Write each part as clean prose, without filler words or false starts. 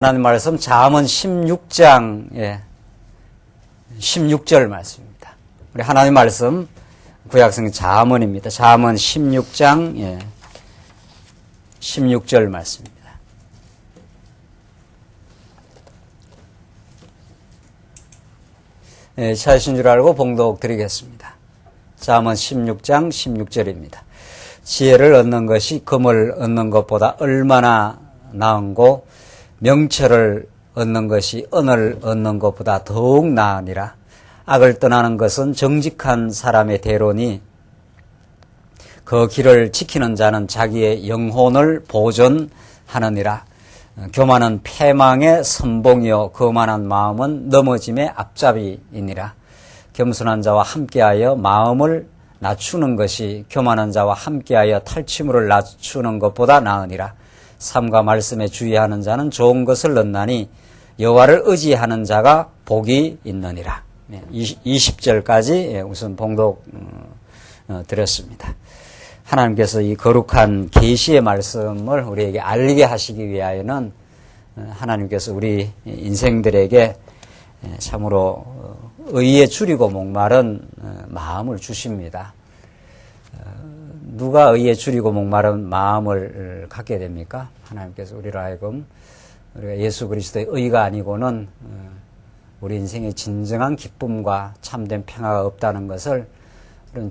하나님 말씀 잠언 16장 16절 말씀입니다. 우리 하나님 말씀 구약성 잠언입니다. 잠언 16장 16절 말씀입니다. 찾으신 줄 알고 봉독 드리겠습니다. 잠언 16장 16절입니다. 지혜를 얻는 것이 금을 얻는 것보다 얼마나 나은고 명철을 얻는 것이 은을 얻는 것보다 더욱 나으니라. 악을 떠나는 것은 정직한 사람의 대로니 그 길을 지키는 자는 자기의 영혼을 보존하느니라. 교만은 패망의 선봉이요 거만한 마음은 넘어짐의 앞잡이이니라. 겸손한 자와 함께하여 마음을 낮추는 것이 교만한 자와 함께하여 탈취물을 낮추는 것보다 나으니라. 삶과 말씀에 주의하는 자는 좋은 것을 얻나니 여호와를 의지하는 자가 복이 있느니라. 20절까지 우선 봉독 드렸습니다. 하나님께서 이 거룩한 계시의 말씀을 우리에게 알리게 하시기 위하여는 하나님께서 우리 인생들에게 참으로 의에 줄이고 목마른 마음을 주십니다. 누가 의에 줄이고 목마른 마음을 갖게 됩니까? 하나님께서 우리로 하여금 우리가 예수 그리스도의 의가 아니고는 우리 인생의 진정한 기쁨과 참된 평화가 없다는 것을 그런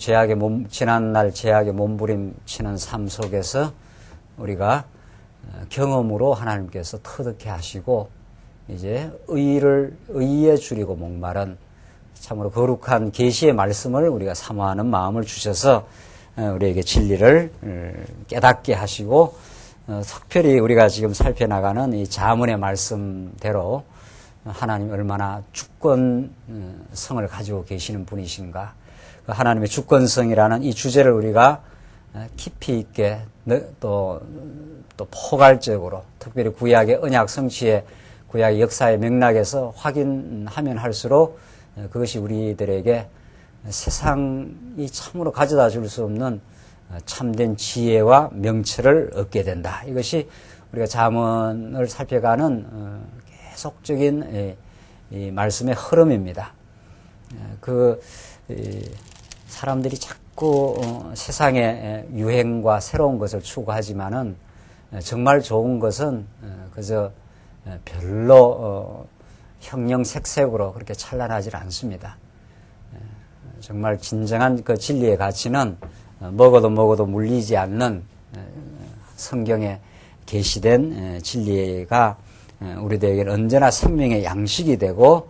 지난날 죄악의 몸부림치는 삶 속에서 우리가 경험으로 하나님께서 터득해 하시고 이제 의에 줄이고 목마른 참으로 거룩한 계시의 말씀을 우리가 사모하는 마음을 주셔서 우리에게 진리를 깨닫게 하시고 특별히 우리가 지금 살펴나가는 이 잠언의 말씀대로 하나님이 얼마나 주권성을 가지고 계시는 분이신가, 하나님의 주권성이라는 이 주제를 우리가 깊이 있게 또 포괄적으로 특별히 구약의 언약 성취의 구약의 역사의 맥락에서 확인하면 할수록 그것이 우리들에게 세상이 참으로 가져다 줄 수 없는 참된 지혜와 명철을 얻게 된다. 이것이 우리가 잠언을 살펴가는 계속적인 이 말씀의 흐름입니다. 사람들이 자꾸 세상의 유행과 새로운 것을 추구하지만은 정말 좋은 것은 그저 별로 형형색색으로 그렇게 찬란하지 않습니다. 정말 진정한 그 진리의 가치는 먹어도 물리지 않는 성경에 계시된 진리가 우리들에게는 언제나 생명의 양식이 되고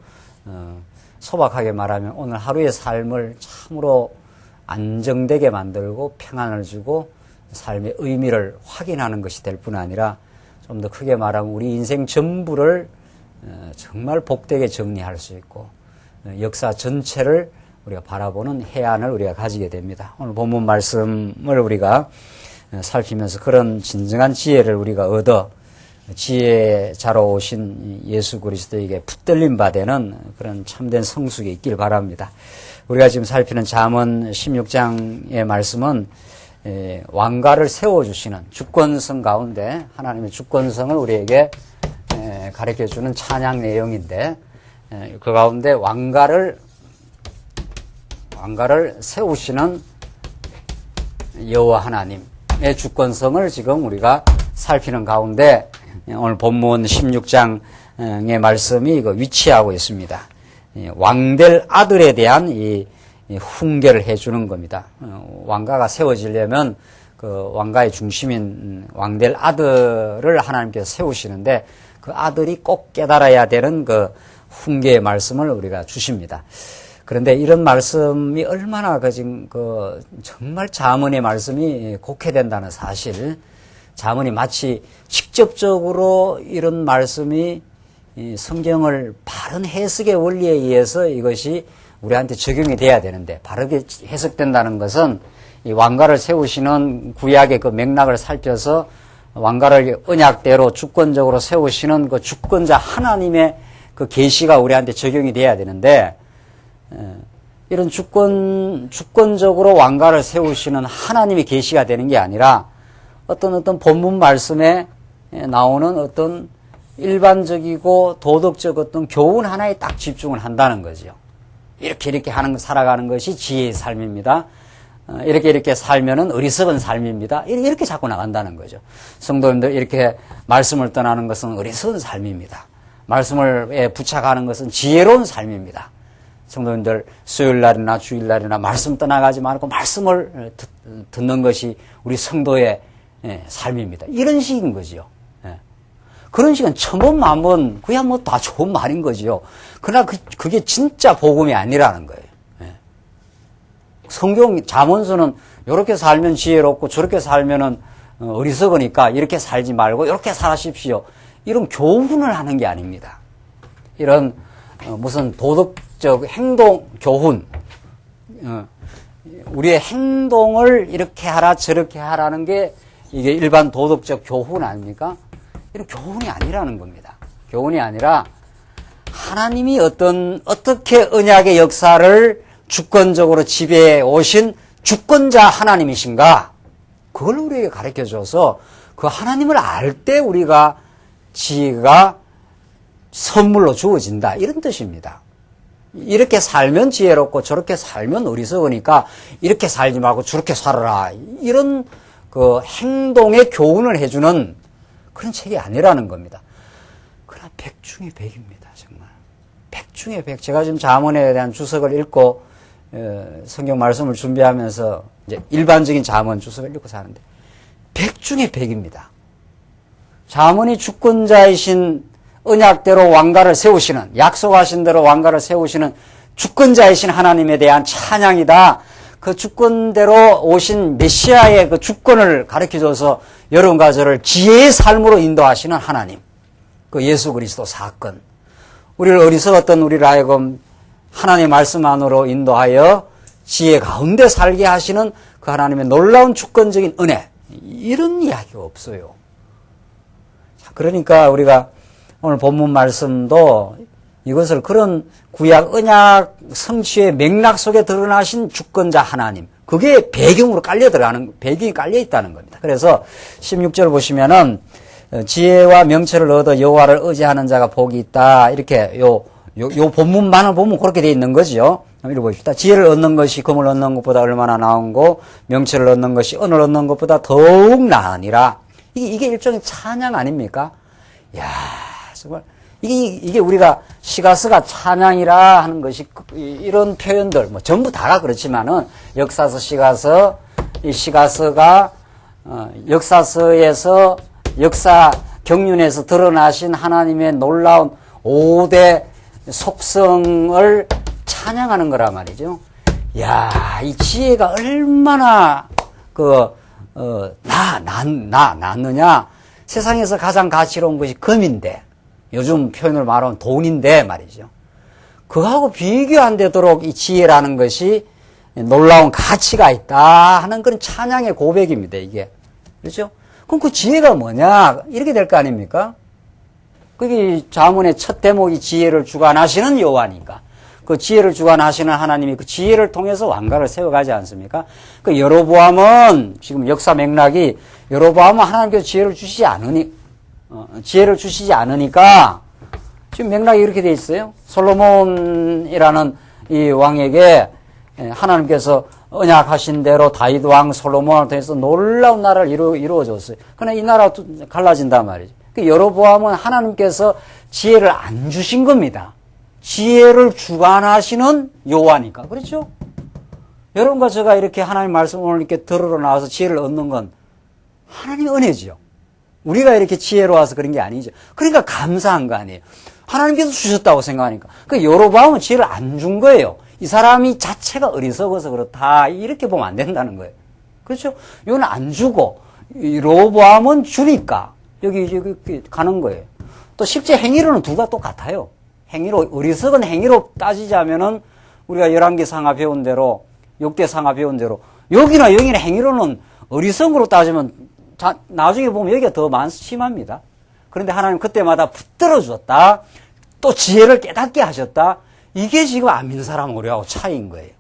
소박하게 말하면 오늘 하루의 삶을 참으로 안정되게 만들고 평안을 주고 삶의 의미를 확인하는 것이 될 뿐 아니라 좀 더 크게 말하면 우리 인생 전부를 정말 복되게 정리할 수 있고 역사 전체를 우리가 바라보는 해안을 우리가 가지게 됩니다. 오늘 본문 말씀을 우리가 살피면서 그런 진정한 지혜를 우리가 얻어 지혜자로 오신 예수 그리스도에게 붙들림 바되는 그런 참된 성숙이 있길 바랍니다. 우리가 지금 살피는 잠언 16장의 말씀은 왕가를 세워주시는 주권성 가운데 하나님의 주권성을 우리에게 가르쳐주는 찬양 내용인데 그 가운데 왕가를 세우시는 여호와 하나님의 주권성을 지금 우리가 살피는 가운데 오늘 본문 16장의 말씀이 위치하고 있습니다. 왕될 아들에 대한 이 훈계를 해주는 겁니다. 왕가가 세워지려면 그 왕가의 중심인 왕될 아들을 하나님께서 세우시는데 그 아들이 꼭 깨달아야 되는 그 훈계의 말씀을 우리가 주십니다. 그런데 이런 말씀이 얼마나 정말 잠언의 말씀이 곡해된다는 사실, 잠언이 마치 직접적으로 이런 말씀이 성경을 바른 해석의 원리에 의해서 이것이 우리한테 적용이 돼야 되는데 바르게 해석된다는 것은 이 왕가를 세우시는 구약의 그 맥락을 살펴서 왕가를 언약대로 주권적으로 세우시는 그 주권자 하나님의 그 계시가 우리한테 적용이 돼야 되는데 이런 주권적으로 왕가를 세우시는 하나님의 계시가 되는 게 아니라 어떤 본문 말씀에 나오는 어떤 일반적이고 도덕적 어떤 교훈 하나에 딱 집중을 한다는 거죠. 이렇게 살아가는 것이 지혜의 삶입니다. 이렇게 살면은 어리석은 삶입니다. 이렇게 자꾸 나간다는 거죠. 성도님들 이렇게 말씀을 떠나는 것은 어리석은 삶입니다. 말씀을 부착하는 것은 지혜로운 삶입니다. 성도님들 수요일날이나 주일날이나 말씀 떠나가지 말고 말씀을 듣는 것이 우리 성도의 삶입니다. 이런 식인 거죠. 그런 식은 천번 만번 그야 뭐 다 좋은 말인 거죠. 그러나 그게 진짜 복음이 아니라는 거예요. 성경 잠언서는 이렇게 살면 지혜롭고 저렇게 살면은 어리석으니까 이렇게 살지 말고 이렇게 살아십시오. 이런 교훈을 하는 게 아닙니다. 이런 무슨 도덕적 행동 교훈, 우리의 행동을 이렇게 하라 저렇게 하라는 게 이게 일반 도덕적 교훈 아닙니까? 이런 교훈이 아니라는 겁니다. 교훈이 아니라 하나님이 어떻게 언약의 역사를 주권적으로 지배해 오신 주권자 하나님이신가? 그걸 우리에게 가르쳐 줘서 그 하나님을 알 때 우리가 지혜가 선물로 주어진다. 이런 뜻입니다. 이렇게 살면 지혜롭고 저렇게 살면 어리석으니까 이렇게 살지 말고 저렇게 살아라. 이런 그 행동의 교훈을 해주는 그런 책이 아니라는 겁니다. 그러나 100 중에 100입니다. 정말. 100 중에 100. 제가 지금 잠언에 대한 주석을 읽고 성경 말씀을 준비하면서 이제 일반적인 잠언 주석을 읽고 사는데 100 중에 100입니다. 잠언이 주권자이신 언약대로 왕가를 세우시는, 약속하신 대로 왕가를 세우시는 주권자이신 하나님에 대한 찬양이다. 그 주권대로 오신 메시아의 그 주권을 가르쳐줘서 여러분과 저를 지혜의 삶으로 인도하시는 하나님. 그 예수 그리스도 사건. 우리를 어리석었던 우리를 하여금 하나님의 말씀 안으로 인도하여 지혜 가운데 살게 하시는 그 하나님의 놀라운 주권적인 은혜. 이런 이야기가 없어요. 그러니까 우리가 오늘 본문 말씀도 이것을 그런 구약 언약 성취의 맥락 속에 드러나신 주권자 하나님, 그게 배경으로 배경이 깔려 있다는 겁니다. 그래서 16절 보시면은 지혜와 명철을 얻어 여호와를 의지하는 자가 복이 있다. 이렇게 요 본문만을 보면 그렇게 되어 있는 거죠. 읽어봅시다. 지혜를 얻는 것이 금을 얻는 것보다 얼마나 나은고 명철을 얻는 것이 은을 얻는 것보다 더욱 나으니라. 이게 일종의 찬양 아닙니까? 야, 정말 이게 우리가 시가스가 찬양이라 하는 것이 이런 표현들 뭐 전부 다가 그렇지만은 역사서 시가서 이 시가서가 역사서에서 역사 경륜에서 드러나신 하나님의 놀라운 5대 속성을 찬양하는 거란 말이죠. 야, 이 지혜가 얼마나 낫느냐. 세상에서 가장 가치로운 것이 금인데, 요즘 표현을 말하면 돈인데 말이죠. 그하고 비교 안 되도록 이 지혜라는 것이 놀라운 가치가 있다 하는 그런 찬양의 고백입니다, 이게. 그렇죠? 그럼 그 지혜가 뭐냐? 이렇게 될 거 아닙니까? 그게 잠언의 첫 대목이 지혜를 주관하시는 여호와니까. 그 지혜를 주관하시는 하나님이 그 지혜를 통해서 왕가를 세워가지 않습니까? 그 여로보암은 지금 역사 맥락이 여로보암은 하나님께서 지혜를 주시지 않으니까 지금 맥락이 이렇게 돼 있어요. 솔로몬이라는 이 왕에게 하나님께서 언약하신 대로 다윗 왕 솔로몬을 통해서 놀라운 나라를 이루어줬어요. 그러나 이 나라가 갈라진단 말이죠. 그 여로보암은 하나님께서 지혜를 안 주신 겁니다. 지혜를 주관하시는 여호와니까. 그렇죠? 여러분과 제가 이렇게 하나님 말씀을 오늘 이렇게 들으러 나와서 지혜를 얻는 건 하나님의 은혜지요. 우리가 이렇게 지혜로워서 그런 게 아니죠. 그러니까 감사한 거 아니에요. 하나님께서 주셨다고 생각하니까. 그 여로보암은 지혜를 안 준 거예요. 이 사람이 자체가 어리석어서 그렇다. 이렇게 보면 안 된다는 거예요. 그렇죠? 이건 안 주고 여로보암은 주니까 여기 가는 거예요. 또 실제 행위로는 둘 다 똑같아요. 행위로, 어리석은 행위로 따지자면은 우리가 열왕기상하 배운 대로, 역대상하 배운 대로, 여기나 여기나 행위로는 어리석으로 따지면 나중에 보면 여기가 더 심합니다. 그런데 하나님 그때마다 붙들어 주었다. 또 지혜를 깨닫게 하셨다. 이게 지금 안 믿는 사람 우리하고 차이인 거예요.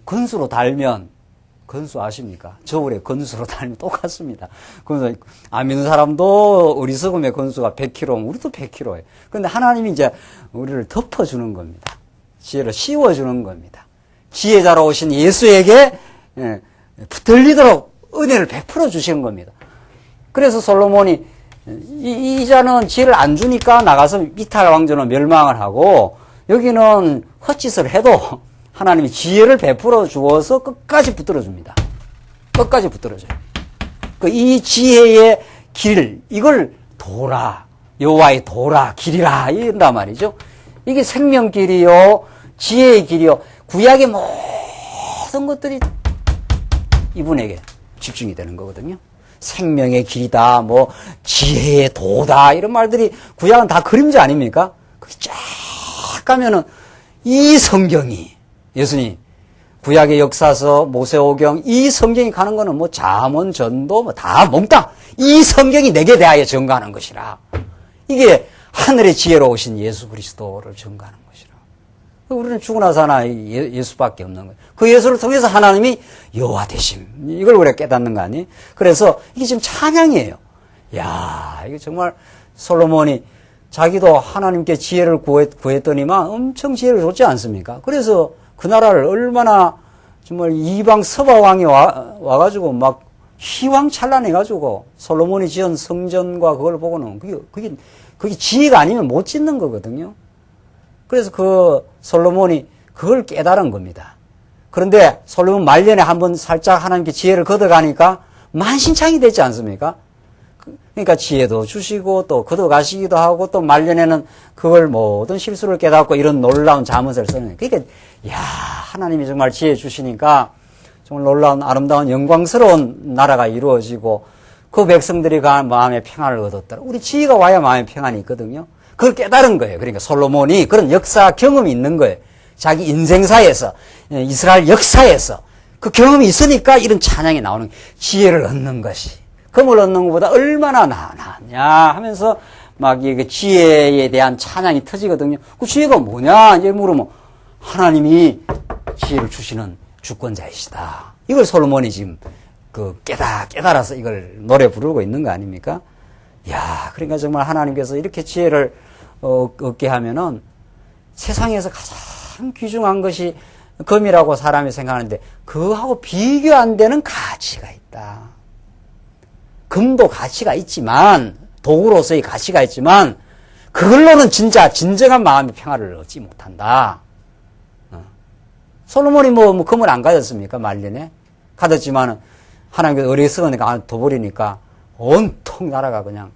근수로 달면 건수 아십니까? 저울의 건수로 다니면 똑같습니다. 그래서 안 믿는 사람도 어리석음의 건수가 100kg, 우리도 100kg예요. 그런데 하나님이 이제 우리를 덮어주는 겁니다. 지혜를 씌워주는 겁니다. 지혜자로 오신 예수에게 붙들리도록 은혜를 베풀어 주시는 겁니다. 그래서 솔로몬이 이 자는 지혜를 안 주니까 나가서 이탈 왕조는 멸망을 하고 여기는 헛짓을 해도 하나님이 지혜를 베풀어 주어서 끝까지 붙들어 줍니다. 끝까지 붙들어 줘요. 이 지혜의 길, 이걸 도라, 여호와의 도라, 길이라 이런단 말이죠. 이게 생명길이요, 지혜의 길이요, 구약의 모든 것들이 이분에게 집중이 되는 거거든요. 생명의 길이다, 뭐 지혜의 도다 이런 말들이 구약은 다 그림자 아닙니까? 그게 쫙 가면은 이 성경이 예수님 구약의 역사서 모세오경 이 성경이 가는 거는 뭐 잠언 전도 뭐 다 몽땅 이 성경이 내게 대하여 증거하는 것이라. 이게 하늘의 지혜로 오신 예수 그리스도를 증거하는 것이라. 우리는 죽으나 사나 예수밖에 없는 거예요. 그 예수를 통해서 하나님이 여호와 되심 이걸 우리가 깨닫는 거 아니에요? 그래서 이게 지금 찬양이에요. 야, 이게 정말 솔로몬이 자기도 하나님께 지혜를 구했더니만 엄청 지혜를 줬지 않습니까? 그래서 그 나라를 얼마나 정말 이방 서바 왕이 와가지고 막 휘황찬란해가지고 솔로몬이 지은 성전과 그걸 보고는 그게 지혜가 아니면 못 짓는 거거든요. 그래서 그 솔로몬이 그걸 깨달은 겁니다. 그런데 솔로몬 말년에 한번 살짝 하나님께 지혜를 걷어가니까 만신창이 되지 않습니까? 그러니까 지혜도 주시고 또 걷어가시기도 하고 또 말년에는 그걸 모든 실수를 깨닫고 이런 놀라운 잠언을 쓰는. 그러니까 야, 하나님이 정말 지혜 주시니까 정말 놀라운 아름다운 영광스러운 나라가 이루어지고 그 백성들이 마음의 평안을 얻었더라. 우리 지혜가 와야 마음의 평안이 있거든요. 그걸 깨달은 거예요. 그러니까 솔로몬이 그런 역사 경험이 있는 거예요. 자기 인생사에서 이스라엘 역사에서 그 경험이 있으니까 이런 찬양이 나오는 거예요. 지혜를 얻는 것이 금을 얻는 것보다 얼마나 나았냐 하면서 막 이게 지혜에 대한 찬양이 터지거든요. 그 지혜가 뭐냐 이제 물으면 하나님이 지혜를 주시는 주권자이시다. 이걸 솔로몬이 지금 깨달아서 이걸 노래 부르고 있는 거 아닙니까? 야, 그러니까 정말 하나님께서 이렇게 지혜를 얻게 하면은 세상에서 가장 귀중한 것이 금이라고 사람이 생각하는데 그거하고 비교 안 되는 가치가 있다. 금도 가치가 있지만 도구로서의 가치가 있지만 그걸로는 진정한 마음의 평화를 얻지 못한다. 솔로몬이 뭐 금을 안 가졌습니까? 말년에 가졌지만은 하나님께서 어리석으니까 둬버리니까 온통 나라가 그냥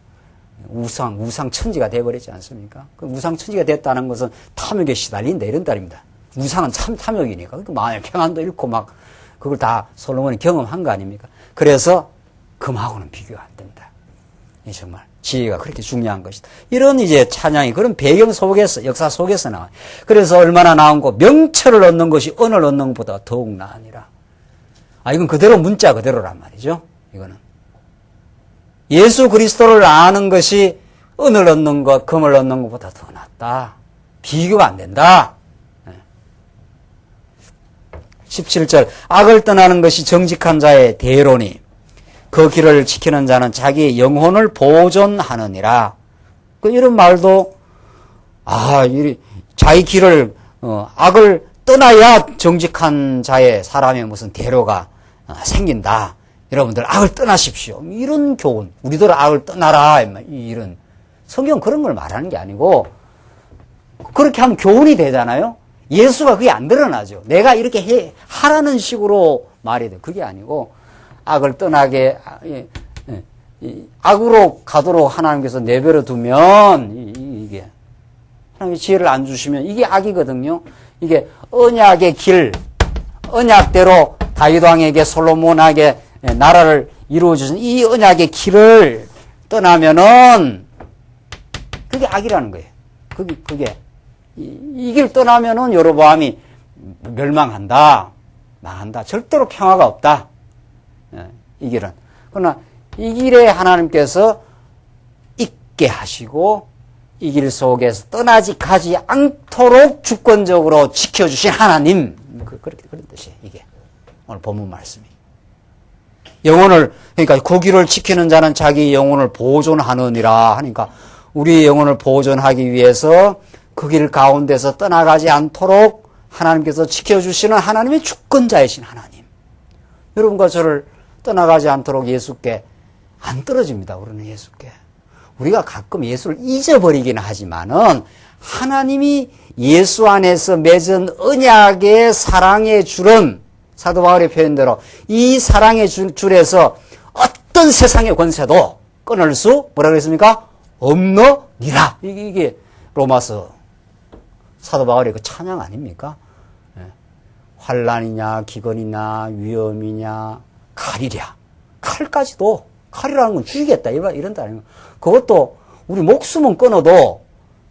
우상천지가 돼버리지 않습니까? 그 우상천지가 됐다는 것은 탐욕에 시달린다 이런 말입니다. 우상은 참 탐욕이니까. 그러니까 마음의 평안도 잃고 막 그걸 다 솔로몬이 경험한 거 아닙니까? 그래서 금하고는 비교가 안 된다. 이 정말 지혜가 그렇게 중요한 것이다. 이런 이제 찬양이 그런 배경 속에서 역사 속에서 나와요. 그래서 얼마나 나은 거 명철을 얻는 것이 언을 얻는 것보다 더욱 나으니라. 이건 그대로 문자 그대로란 말이죠. 이거는 예수 그리스도를 아는 것이 은을 얻는 것, 금을 얻는 것보다 더 낫다. 비교가 안 된다. 17절 악을 떠나는 것이 정직한 자의 대로니 그 길을 지키는 자는 자기의 영혼을 보존하느니라. 이런 말도 자기 길을 악을 떠나야 정직한 자의 사람의 무슨 대로가 생긴다. 여러분들 악을 떠나십시오. 이런 교훈, 우리들 악을 떠나라. 이런 성경 그런 걸 말하는 게 아니고 그렇게 하면 교훈이 되잖아요. 예수가 그게 안 드러나죠. 내가 이렇게 하라는 식으로 말이 돼. 그게 아니고 악을 떠나게 악으로 가도록 하나님께서 내버려 두면 이게 하나님이 지혜를 안 주시면 이게 악이거든요. 이게 언약의 길, 언약대로 다윗 왕에게 솔로몬에게 나라를 이루어 주신 이 언약의 길을 떠나면은 그게 악이라는 거예요. 그게 이 길 떠나면은 여로보암이 멸망한다, 망한다. 절대로 평화가 없다. 이 길은. 그러나 이 길에 하나님께서 있게 하시고 이 길 속에서 떠나지 가지 않도록 주권적으로 지켜주신 하나님. 그런 뜻이에요. 이게 오늘 본문 말씀이. 영혼을, 그러니까 그 길을 지키는 자는 자기 영혼을 보존하느니라 하니까 우리 영혼을 보존하기 위해서 그 길 가운데서 떠나가지 않도록 하나님께서 지켜주시는 하나님의 주권자이신 하나님. 여러분과 저를 떠나가지 않도록 예수께 안 떨어집니다. 우리는 예수께. 우리가 가끔 예수를 잊어버리긴 하지만은 하나님이 예수 안에서 맺은 언약의 사랑의 줄은 사도 바울의 표현대로 이 사랑의 줄에서 어떤 세상의 권세도 끊을 수 뭐라 그랬습니까? 없느니라. 이게 로마서 사도 바울의 그 찬양 아닙니까? 환난이냐 기근이냐 위험이냐 칼이랴. 칼까지도 칼이라는 건 죽이겠다 이런다 아닙니까? 그것도 우리 목숨은 끊어도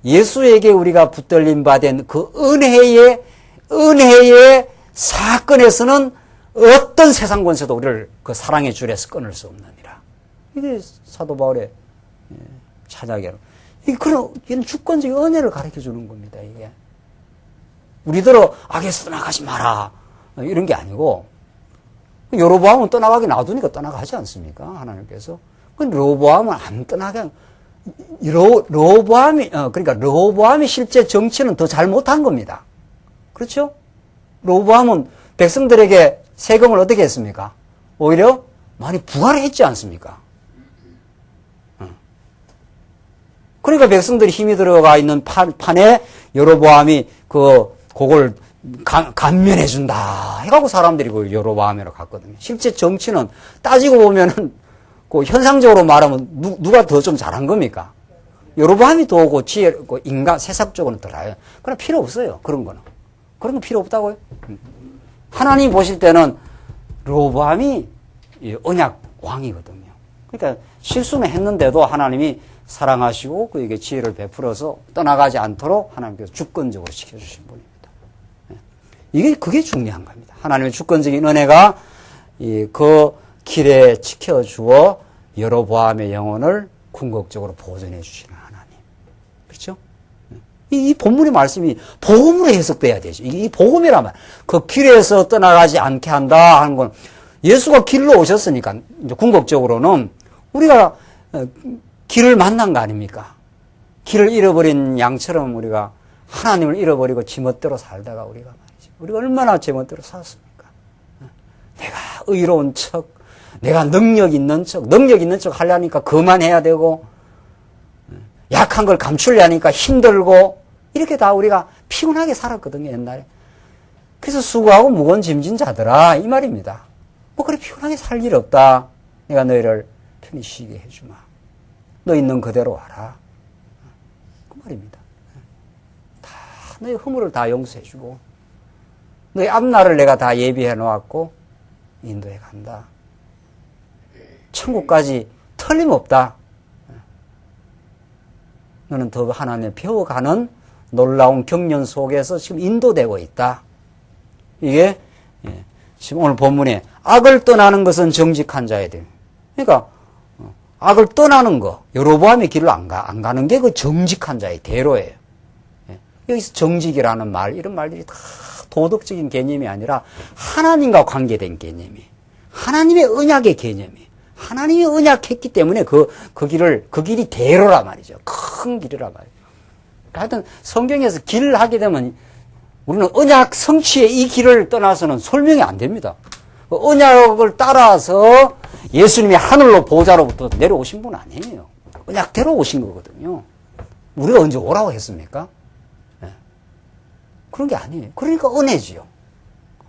예수에게 우리가 붙들림 받은 그 은혜의 사건에서는 어떤 세상 권세도 우리를 그 사랑의 줄에서 끊을 수 없느니라. 이게 사도 바울의 찬양이에요. 이런 주권적인 은혜를 가르쳐 주는 겁니다. 이게 우리들은 악에서 떠나가지 마라 이런 게 아니고 여로보암은 떠나가기 놔두니까 떠나가지 않습니까? 하나님께서. 근데 르호보암은 안 떠나게 르호보암이 실제 정치는 더 잘못한 겁니다. 그렇죠? 르호보암은 백성들에게 세금을 어떻게 했습니까? 오히려 많이 부과를 했지 않습니까? 그러니까 백성들이 힘이 들어가 있는 판에 여로보암이 그걸 감면해준다 해가지고 사람들이 그걸 여로보암이라고 갔거든요. 실제 정치는 따지고 보면은 그 현상적으로 말하면 누가 더 좀 잘한 겁니까? 여로보암이 더 인간 세상적으로는 더 나아요. 그러나 필요 없어요. 그런 건 필요 없다고요. 하나님 보실 때는 르호보암이 언약 왕이거든요. 그러니까 실수는 했는데도 하나님이 사랑하시고 그에게 지혜를 베풀어서 떠나가지 않도록 하나님께서 주권적으로 지켜주신 분입니다. 그게 중요한 겁니다. 하나님의 주권적인 은혜가 그 길에 지켜주어 여로보암의 영혼을 궁극적으로 보존해 주시는 하나님. 그렇죠? 이 본문의 말씀이 복음으로 해석돼야 되죠. 이 복음이라면 그 길에서 떠나가지 않게 한다 하는 건 예수가 길로 오셨으니까 이제 궁극적으로는 우리가 길을 만난 거 아닙니까? 길을 잃어버린 양처럼 우리가 하나님을 잃어버리고 지멋대로 살다가 우리가 얼마나 제멋대로 살았습니까? 내가 의로운 척, 내가 능력 있는 척 하려니까 그만해야 되고, 약한 걸 감추려니까 힘들고, 이렇게 다 우리가 피곤하게 살았거든요, 옛날에. 그래서 수고하고 무거운 짐진 자들아, 이 말입니다. 뭐 그래 피곤하게 살 일 없다. 내가 너희를 편히 쉬게 해주마. 너 있는 그대로 와라. 그 말입니다. 다 너희 허물을 다 용서해주고 너희 앞날을 내가 다 예비해 놓았고 인도해 간다. 천국까지 틀림없다. 너는 더 하나님을 배워가는 놀라운 경륜 속에서 지금 인도되고 있다. 이게 지금 오늘 본문에 악을 떠나는 것은 정직한 자야 돼. 그러니까 악을 떠나는 거, 여로보암의 길을 안 가는 게 그 정직한 자의 대로예요. 여기서 정직이라는 말, 이런 말들이 다 도덕적인 개념이 아니라 하나님과 관계된 개념이, 하나님의 언약의 개념이, 하나님이 언약했기 때문에 그 길이 대로라 말이죠. 큰 길이라 말이죠. 하여튼 성경에서 길을 하게 되면 우리는 언약 성취의 이 길을 떠나서는 설명이 안 됩니다. 언약을 따라서 예수님이 하늘로 보좌로부터 내려오신 분 아니에요. 언약대로 오신 거거든요. 우리가 언제 오라고 했습니까? 네. 그런 게 아니에요. 그러니까 은혜지요.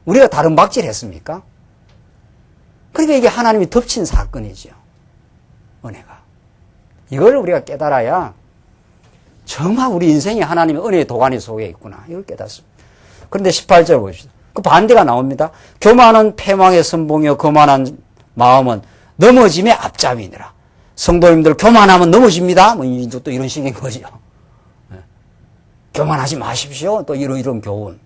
우리가 다른 박질 했습니까? 그러니까 이게 하나님이 덮친 사건이지요. 은혜가. 이걸 우리가 깨달아야 정말 우리 인생이 하나님의 은혜의 도가니 속에 있구나. 이걸 깨닫습니다. 그런데 18절 보십시오. 그 반대가 나옵니다. 교만은 패망의 선봉이요 거만한 마음은 넘어짐의 앞잡이니라. 성도님들 교만하면 넘어집니다. 뭐 또 이런 식인 거죠. 네. 교만하지 마십시오. 또 이런 교훈.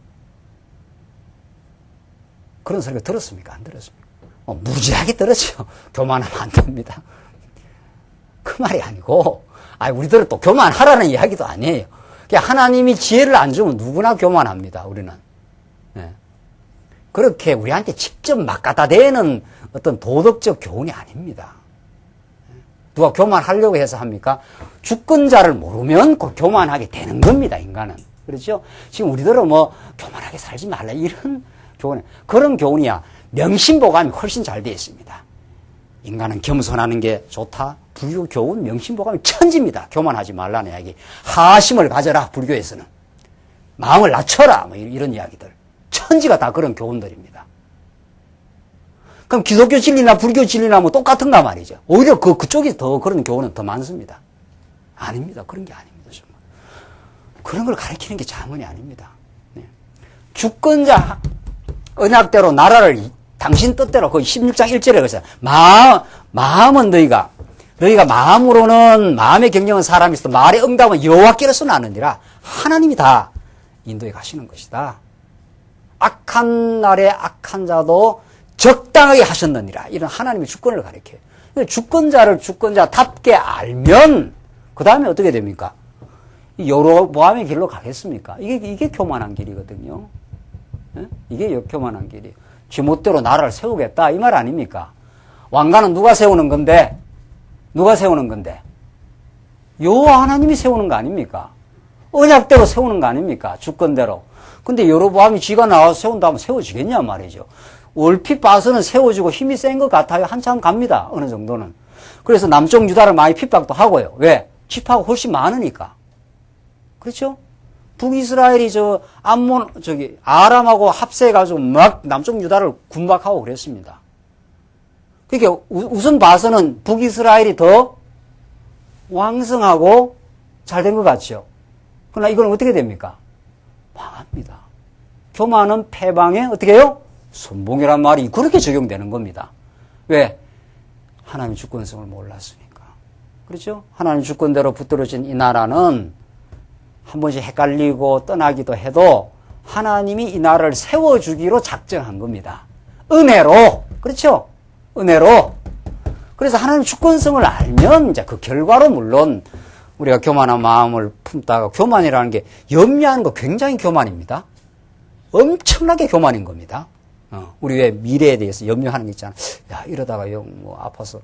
그런 소리가 들었습니까? 안 들었습니까? 무지하게 들었죠. 교만하면 안 됩니다. 그 말이 아니고, 우리들은 또 교만하라는 이야기도 아니에요. 그냥 하나님이 지혜를 안 주면 누구나 교만합니다. 우리는. 네. 그렇게 우리한테 직접 막 갖다 대는 어떤 도덕적 교훈이 아닙니다. 누가 교만하려고 해서 합니까? 주권자를 모르면 곧 교만하게 되는 겁니다, 인간은. 그렇죠? 지금 우리들은 뭐 교만하게 살지 말라 이런 교훈, 그런 교훈이야 명심보감이 훨씬 잘 되어 있습니다. 인간은 겸손하는 게 좋다. 불교 교훈 명심보감이 천지입니다. 교만하지 말라는 이야기. 하심을 가져라, 불교에서는. 마음을 낮춰라, 뭐 이런 이야기들. 천지가 다 그런 교훈들입니다. 그럼 기독교 진리나 불교 진리나 뭐 똑같은가 말이죠. 오히려 그쪽이 더 그런 교훈은 더 많습니다. 아닙니다. 그런 게 아닙니다. 정말. 그런 걸 가르치는 게 자문이 아닙니다. 네. 주권자 언약대로 나라를 당신 뜻대로 그 16장 1절에 그랬어요. 마음은 너희가 마음으로는 마음의 경영은 사람이 있어 말의 응답은 여호와께로서 나느니라. 하나님이 다 인도해 가시는 것이다. 악한 날에 악한 자도 적당하게 하셨느니라. 이런 하나님의 주권을 가리켜요. 주권자를 주권자답게 알면 그 다음에 어떻게 됩니까? 여로보암의 길로 가겠습니까? 이게 교만한 길이거든요. 네? 이게 교만한 길이에요. 지멋대로 나라를 세우겠다 이 말 아닙니까? 왕가는 누가 세우는 건데? 누가 세우는 건데? 여호와 하나님이 세우는 거 아닙니까? 언약대로 세우는 거 아닙니까? 주권대로. 근데 여로보암이 쥐가 나와서 세운다면 세워지겠냐 말이죠. 얼핏 봐서는 세워지고 힘이 센 것 같아요. 한참 갑니다. 어느 정도는. 그래서 남쪽 유다를 많이 핍박도 하고요. 왜? 지파가 훨씬 많으니까. 그렇죠? 북이스라엘이 아람하고 합세해가지고 막 남쪽 유다를 군박하고 그랬습니다. 그러니까 우선 봐서는 북이스라엘이 더 왕성하고 잘 된 것 같죠? 그러나 이건 어떻게 됩니까? 망합니다. 교만은 패방에 어떻게 해요? 선봉이란 말이 그렇게 적용되는 겁니다. 왜? 하나님의 주권성을 몰랐으니까. 그렇죠? 하나님의 주권대로 붙들어진 이 나라는 한 번씩 헷갈리고 떠나기도 해도 하나님이 이 나라를 세워주기로 작정한 겁니다. 은혜로. 그렇죠? 은혜로. 그래서 하나님의 주권성을 알면 이제 그 결과로 물론 우리가 교만한 마음을 품다가 교만이라는 게 염려하는 거 굉장히 교만입니다. 엄청나게 교만인 겁니다. 우리 왜 미래에 대해서 염려하는 게 있잖아. 야, 이러다가 뭐 아파서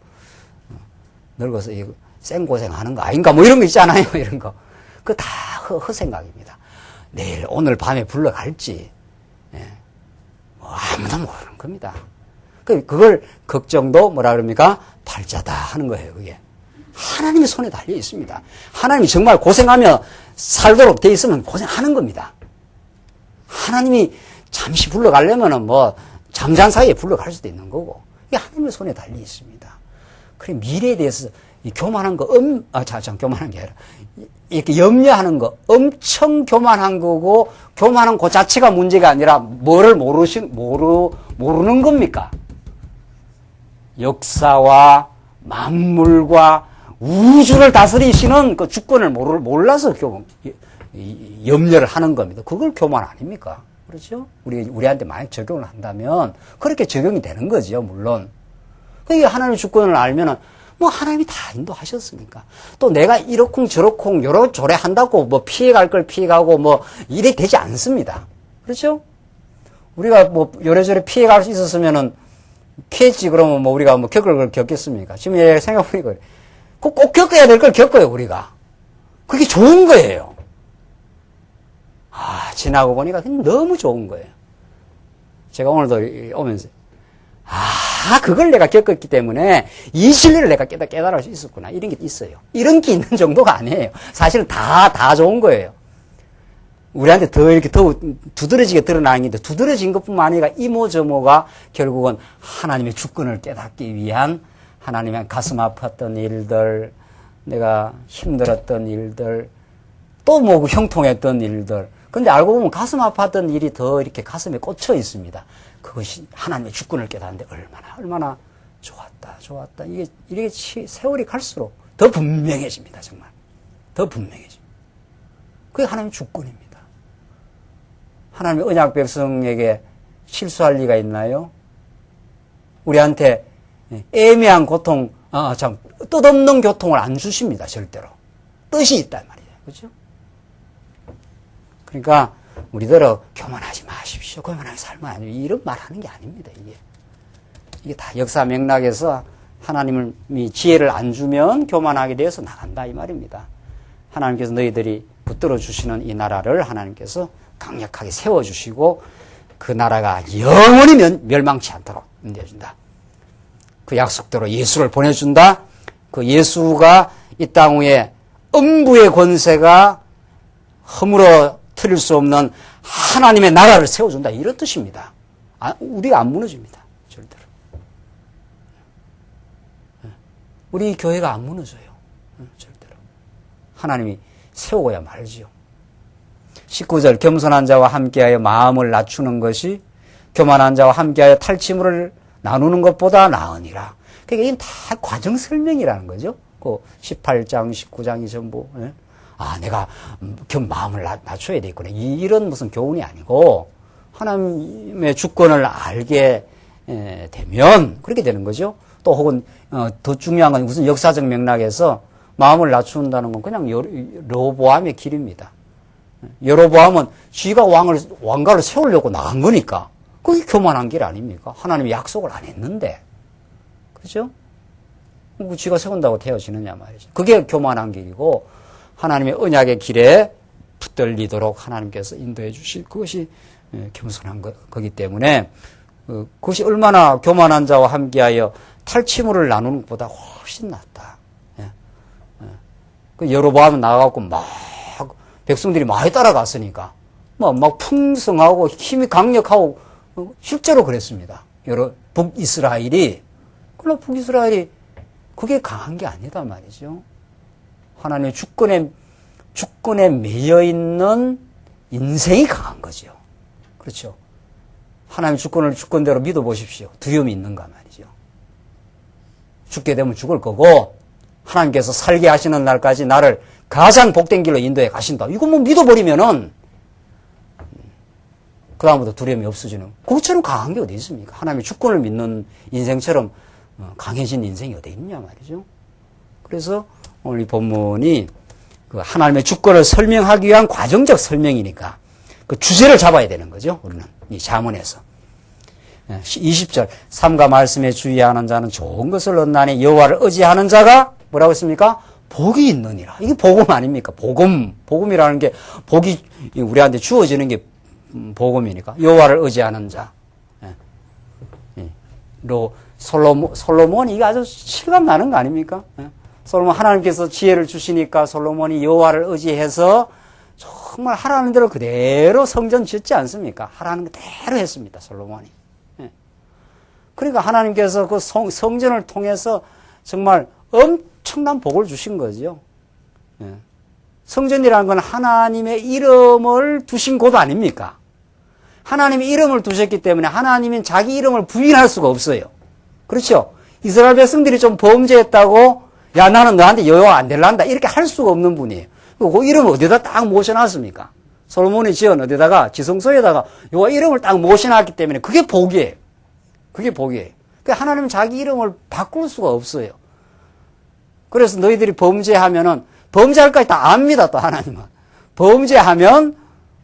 늙어서 생고생 하는 거 아닌가 뭐 이런 거 있잖아요. 이런 거. 그거 다 허생각입니다. 내일 오늘 밤에 불러갈지 뭐 아무도 모르는 겁니다. 그걸 걱정도 뭐라 그럽니까? 팔자다 하는 거예요. 그게. 하나님의 손에 달려 있습니다. 하나님이 정말 고생하며 살도록 돼 있으면 고생하는 겁니다. 하나님이 잠시 불러가려면은 뭐 잠잔 사이에 불러갈 수도 있는 거고 이게 하나님의 손에 달려 있습니다. 그래 미래에 대해서 이 교만한 거 교만한 게 아니라 이렇게 염려하는 거 엄청 교만한 거고 교만한 그 자체가 문제가 아니라 뭐를 모르는 겁니까? 역사와 만물과 우주를 다스리시는 그 주권을 몰라서 염려를 하는 겁니다. 그걸 교만 아닙니까? 그렇죠? 우리한테 만약 적용을 한다면 그렇게 적용이 되는 거죠, 물론. 그게 하나님의 주권을 알면은 뭐 하나님이 다 인도하셨으니까. 또 내가 이러쿵 저러쿵 요러저래 한다고 뭐 피해갈 걸 피해가고 뭐 이래 되지 않습니다. 그렇죠? 우리가 뭐 요래저래 피해갈 수 있었으면은 피했지 그러면 뭐 우리가 뭐 겪을 걸 겪겠습니까? 지금 생각해보니까 꼭 겪어야 될 걸 겪어요, 우리가. 그게 좋은 거예요. 지나고 보니까 너무 좋은 거예요. 제가 오늘도 오면서, 그걸 내가 겪었기 때문에 이 진리를 내가 깨달을 수 있었구나. 이런 게 있어요. 이런 게 있는 정도가 아니에요. 사실은 다 좋은 거예요. 우리한테 더 두드러지게 드러나는 게 두드러진 것뿐만 아니라 이모저모가 결국은 하나님의 주권을 깨닫기 위한 하나님의 가슴 아팠던 일들, 내가 힘들었던 일들, 또 뭐 형통했던 일들. 근데 알고 보면 가슴 아팠던 일이 더 이렇게 가슴에 꽂혀 있습니다. 그것이 하나님의 주권을 깨닫는데 얼마나 좋았다. 이게 세월이 갈수록 더 분명해집니다, 정말. 더 분명해집니다. 그게 하나님의 주권입니다. 하나님의 언약 백성에게 실수할 리가 있나요? 우리한테 애매한 고통, 뜻없는 고통을 안 주십니다, 절대로. 뜻이 있단 말이에요. 그렇죠? 그러니까 우리들은 교만하지 마십시오. 교만하십시오. 교만하게 살면 아니에요. 이런 말 하는 게 아닙니다, 이게 다 역사 맥락에서 하나님이 지혜를 안 주면 교만하게 되어서 나간다, 이 말입니다. 하나님께서 너희들이 붙들어 주시는 이 나라를 하나님께서 강력하게 세워주시고 그 나라가 영원히 멸망치 않도록 인도해준다. 그 약속대로 예수를 보내준다. 그 예수가 이 땅 위에 음부의 권세가 허물어 틀릴 수 없는 하나님의 나라를 세워준다. 이런 뜻입니다. 우리가 안 무너집니다. 절대로. 우리 교회가 안 무너져요. 절대로. 하나님이 세워야 말지요. 19절 겸손한 자와 함께하여 마음을 낮추는 것이 교만한 자와 함께하여 탈취물을 나누는 것보다 나으니라. 그러니까 이건 다 과정 설명이라는 거죠. 그 18장, 19장이 전부. 내가 마음을 낮춰야 되겠구나. 이런 무슨 교훈이 아니고 하나님의 주권을 알게 되면 그렇게 되는 거죠. 또 혹은 더 중요한 건 무슨 역사적 맥락에서 마음을 낮춘다는 건 그냥 여로보암의 길입니다. 여로보암은 지가 왕가를 세우려고 나간 거니까 그게 교만한 길 아닙니까? 하나님이 약속을 안 했는데. 그죠? 지가 세운다고 되어지느냐 말이죠. 그게 교만한 길이고 하나님의 언약의 길에 붙들리도록 하나님께서 인도해 주실 그것이 겸손한 거기 때문에 그것이 얼마나 교만한 자와 함께하여 탈취물을 나누는 것보다 훨씬 낫다. 그 여로보암은 나가갖고 막 백성들이 많이 따라갔으니까 막 풍성하고 힘이 강력하고 실제로 그랬습니다. 북이스라엘이 그러나 북이스라엘이 그게 강한 게 아니다 말이죠. 하나님의 주권에 매여 있는 인생이 강한 거죠. 그렇죠. 하나님의 주권을 주권대로 믿어보십시오. 두려움이 있는가 말이죠. 죽게 되면 죽을 거고 하나님께서 살게 하시는 날까지 나를 가장 복된 길로 인도해 가신다. 이거 뭐 믿어버리면은 그 다음부터 두려움이 없어지는 그것처럼 강한 게 어디 있습니까? 하나님의 주권을 믿는 인생처럼 강해진 인생이 어디 있냐 말이죠. 그래서 오늘 이 본문이 그 하나님의 주권을 설명하기 위한 과정적 설명이니까 그 주제를 잡아야 되는 거죠. 우리는 이 잠언에서 20절 삼가 말씀에 주의하는 자는 좋은 것을 얻나니 여호와를 의지하는 자가 뭐라고 했습니까? 복이 있느니라. 이게 복음 아닙니까? 복음이라는 게 복이 우리한테 주어지는 게 복음이니까 여호와를 의지하는 자. 솔로몬이 이게 아주 실감 나는 거 아닙니까? 솔로몬 하나님께서 지혜를 주시니까 솔로몬이 여호와를 의지해서 정말 하라는 대로 그대로 성전 짓지 않습니까? 하라는 그대로 했습니다. 솔로몬이. 그러니까 하나님께서 그 성전을 통해서 정말 엄청난 복을 주신 거죠. 성전이라는 건 하나님의 이름을 두신 곳 아닙니까? 하나님의 이름을 두셨기 때문에 하나님은 자기 이름을 부인할 수가 없어요. 그렇죠? 이스라엘 백성들이 좀 범죄했다고 야 나는 너한테 여호와 안 될란다 이렇게 할 수가 없는 분이에요. 그 이름을 어디다 딱 모셔놨습니까? 솔로몬이 지은 어디다가 지성소에다가 여호와 이름을 딱 모셔놨기 때문에 그게 복이에요. 그게 복이에요. 그러니까 하나님은 자기 이름을 바꿀 수가 없어요. 그래서 너희들이 범죄하면은 범죄할 까지 다 압니다. 또 하나님은 범죄하면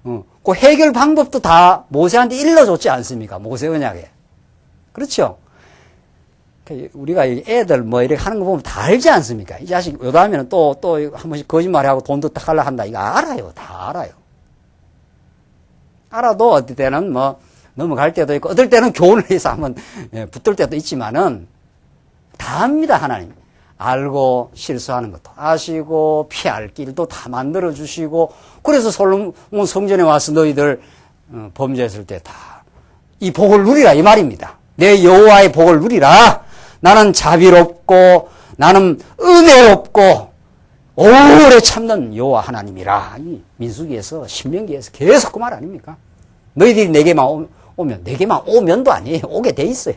그 해결 방법도 다 모세한테 일러줬지 않습니까? 모세 언약에. 그렇죠? 우리가 애들 뭐 이렇게 하는 거 보면 다 알지 않습니까? 이 자식 요다하면 또 한 번씩 거짓말하고 돈도 딱 하려 한다. 이거 알아요. 다 알아요. 알아도 어떨 때는 뭐 넘어갈 때도 있고 어떨 때는 교훈을 해서 한번 붙들 때도 있지만은 다 압니다. 하나님. 알고 실수하는 것도 아시고 피할 길도 다 만들어 주시고 그래서 솔로몬 성전에 와서 너희들 범죄했을 때 다 이 복을 누리라 이 말입니다. 내 여호와의 복을 누리라. 나는 자비롭고 나는 은혜롭고 오래 참는 여호와 하나님이라. 이 민수기에서 신명기에서 계속 그 말 아닙니까? 너희들이 내게만 오면 내게만 오면도 아니에요. 오게 돼 있어요.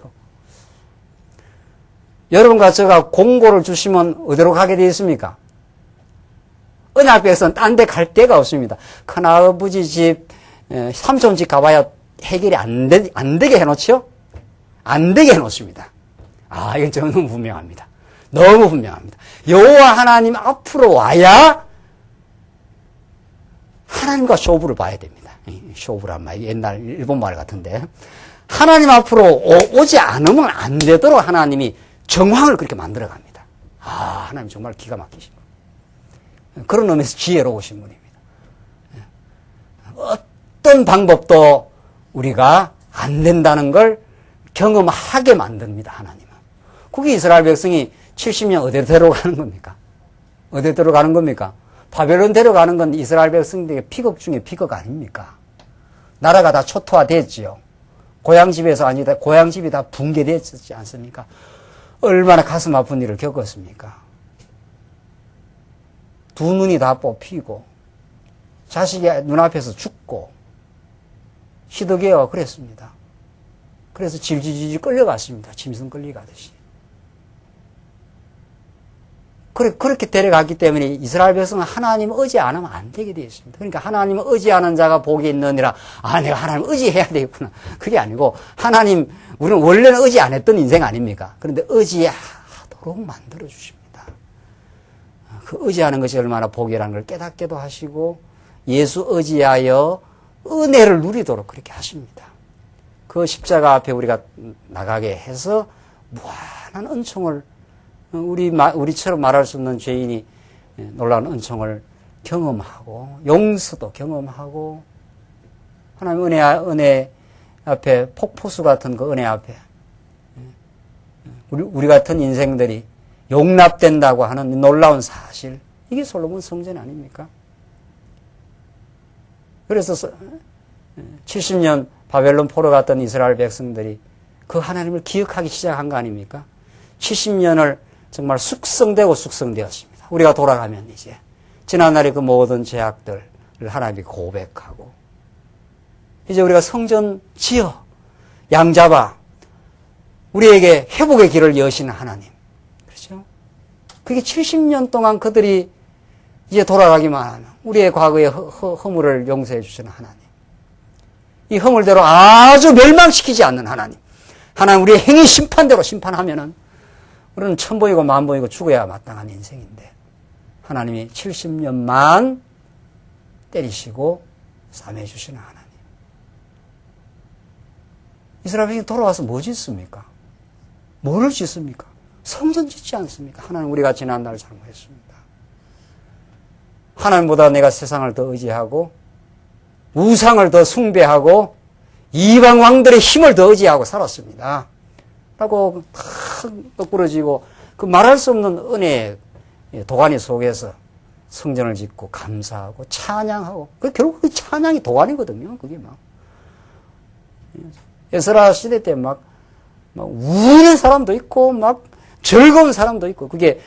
여러분과 제가 공고를 주시면 어디로 가게 되어 있습니까? 언약궤에서는 딴 데 갈 데가 없습니다. 큰아버지 집, 삼촌 집 가봐야 해결이 안 되게 해놓죠? 안 되게 해놓습니다. 이건 너무 분명합니다. 너무 분명합니다. 여호와 하나님 앞으로 와야 하나님과 쇼부를 봐야 됩니다. 쇼부란 말, 옛날 일본 말 같은데. 하나님 앞으로 오지 않으면 안 되도록 하나님이 정황을 그렇게 만들어 갑니다. 아, 하나님 정말 기가 막히신 분. 그런 의미에서 지혜로우신 분입니다. 어떤 방법도 우리가 안 된다는 걸 경험하게 만듭니다, 하나님은. 그게 이스라엘 백성이 70년 어디로 데려가는 겁니까? 어디로 데려가는 겁니까? 바벨론 데려가는 건 이스라엘 백성들에게 피극 중에 피극 아닙니까? 나라가 다 초토화됐지요. 고향집에서 아니다, 고향집이 다 붕괴됐지 않습니까? 얼마나 가슴 아픈 일을 겪었습니까? 두 눈이 다 뽑히고, 자식이 눈앞에서 죽고, 시드게와 그랬습니다. 그래서 질질질 끌려갔습니다. 짐승 끌려가듯이. 그렇게 데려갔기 때문에 이스라엘 백성은 하나님을 의지 안 하면 안 되게 되어 있습니다. 그러니까 하나님을 의지하는 자가 복이 있느니라. 아, 내가 하나님을 의지해야 되겠구나. 그게 아니고, 하나님, 우리는 원래는 의지 안 했던 인생 아닙니까? 그런데 의지하도록 만들어주십니다. 그 의지하는 것이 얼마나 복이라는 걸 깨닫게도 하시고, 예수 의지하여 은혜를 누리도록 그렇게 하십니다. 그 십자가 앞에 우리가 나가게 해서 무한한 은총을, 우리처럼 말할 수 없는 죄인이 놀라운 은총을 경험하고, 용서도 경험하고, 하나님 은혜 앞에, 폭포수 같은 그 은혜 앞에, 우리 같은 인생들이 용납된다고 하는 놀라운 사실, 이게 솔로몬 성전 아닙니까? 그래서 70년 바벨론 포로 갔던 이스라엘 백성들이 그 하나님을 기억하기 시작한 거 아닙니까? 70년을 정말 숙성되었습니다. 우리가 돌아가면 이제 지난날의 그 모든 죄악들을 하나님이 고백하고, 이제 우리가 성전 지어 양잡아 우리에게 회복의 길을 여시는 하나님, 그렇죠? 그게 70년 동안 그들이 이제 돌아가기만 하면 우리의 과거의 허물을 용서해 주시는 하나님, 이 허물대로 아주 멸망시키지 않는 하나님, 하나님 우리의 행위 심판대로 심판하면은 우리는 천 보이고 만 보이고 죽어야 마땅한 인생인데, 하나님이 70년만 때리시고 삼해 주시는 하나님. 이스라엘 백성이 돌아와서 뭐 짓습니까? 뭐를 짓습니까? 성전 짓지 않습니까? 하나님, 우리가 지난날 잘못했습니다. 하나님보다 내가 세상을 더 의지하고 우상을 더 숭배하고 이방 왕들의 힘을 더 의지하고 살았습니다. 라고 탁 거꾸러지고, 그 말할 수 없는 은혜의 도가니 속에서 성전을 짓고 감사하고 찬양하고, 결국 그 찬양이 도가니거든요. 그게 막 에스라 시대 때 막 우는 사람도 있고 막 즐거운 사람도 있고, 그게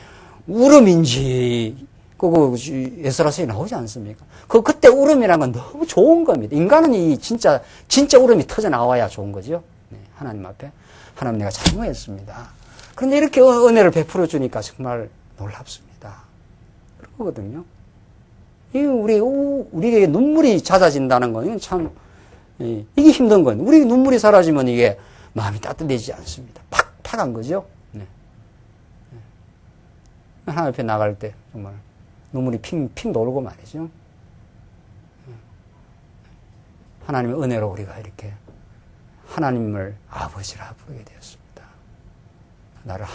울음인지 그 에스라서에 나오지 않습니까? 그때 울음이라는 건 너무 좋은 겁니다. 인간은 진짜 울음이 터져 나와야 좋은 거죠. 네, 하나님 앞에. 하나님, 내가 잘못했습니다. 그런데 이렇게 은혜를 베풀어 주니까 정말 놀랍습니다. 그런 거거든요. 우리에게 눈물이 잦아진다는 건, 이건 참, 이게 힘든 거예요. 우리 눈물이 사라지면 이게 마음이 따뜻해지지 않습니다. 팍팍한 거죠. 네. 하나님 앞에 나갈 때 정말 눈물이 핑핑 돌고 말이죠. 하나님의 은혜로 우리가 이렇게 하나님을 아버지라 부르게 되었습니다. 나를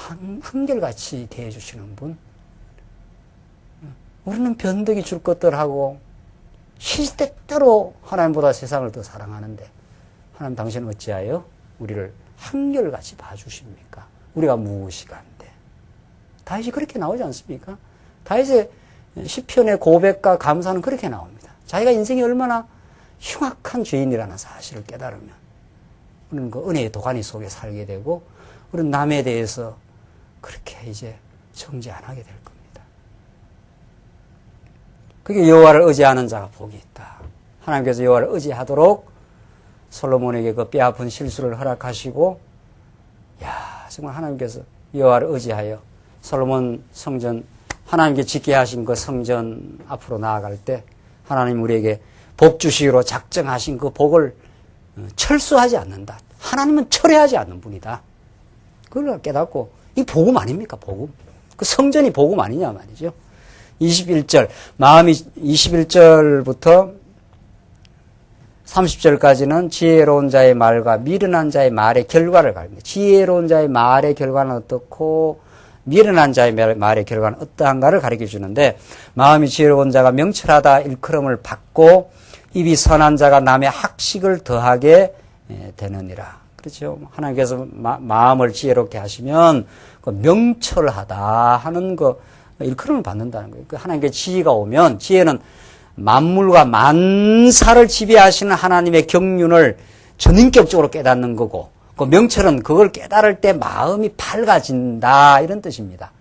한결같이 대해주시는 분. 우리는 변덕이 줄 것들하고 시시때때로 하나님보다 세상을 더 사랑하는데, 하나님 당신은 어찌하여 우리를 한결같이 봐주십니까? 우리가 무엇이간데. 다윗이 그렇게 나오지 않습니까? 다윗의 시편의 고백과 감사는 그렇게 나옵니다. 자기가 인생이 얼마나 흉악한 죄인이라는 사실을 깨달으면 우리는 그 은혜의 도가니 속에 살게 되고, 우리는 남에 대해서 그렇게 이제 정죄 안 하게 될 겁니다. 그게 여호와를 의지하는 자가 복이 있다. 하나님께서 여호와를 의지하도록 솔로몬에게 그 뼈아픈 실수를 허락하시고, 정말 하나님께서 여호와를 의지하여 솔로몬 성전, 하나님께 짓게 하신 그 성전 앞으로 나아갈 때 하나님 우리에게 복 주시기로 작정하신 그 복을 철수하지 않는다. 하나님은 철회하지 않는 분이다. 그걸 깨닫고, 이 복음 아닙니까? 복음. 그 성전이 복음 아니냐 말이죠. 21절, 마음이 21절부터 30절까지는 지혜로운 자의 말과 미련한 자의 말의 결과를 가릅니다. 지혜로운 자의 말의 결과는 어떻고 미련한 자의 말의 결과는 어떠한가를 가르쳐 주는데, 마음이 지혜로운 자가 명철하다 일컬음을 받고 입이 선한 자가 남의 학식을 더하게 되느니라. 그렇죠. 하나님께서 마음을 지혜롭게 하시면 그 명철하다 하는 그 일컬음을 받는다는 거예요. 그 하나님께 지혜가 오면, 지혜는 만물과 만사를 지배하시는 하나님의 경륜을 전인격적으로 깨닫는 거고, 그 명철은 그걸 깨달을 때 마음이 밝아진다, 이런 뜻입니다.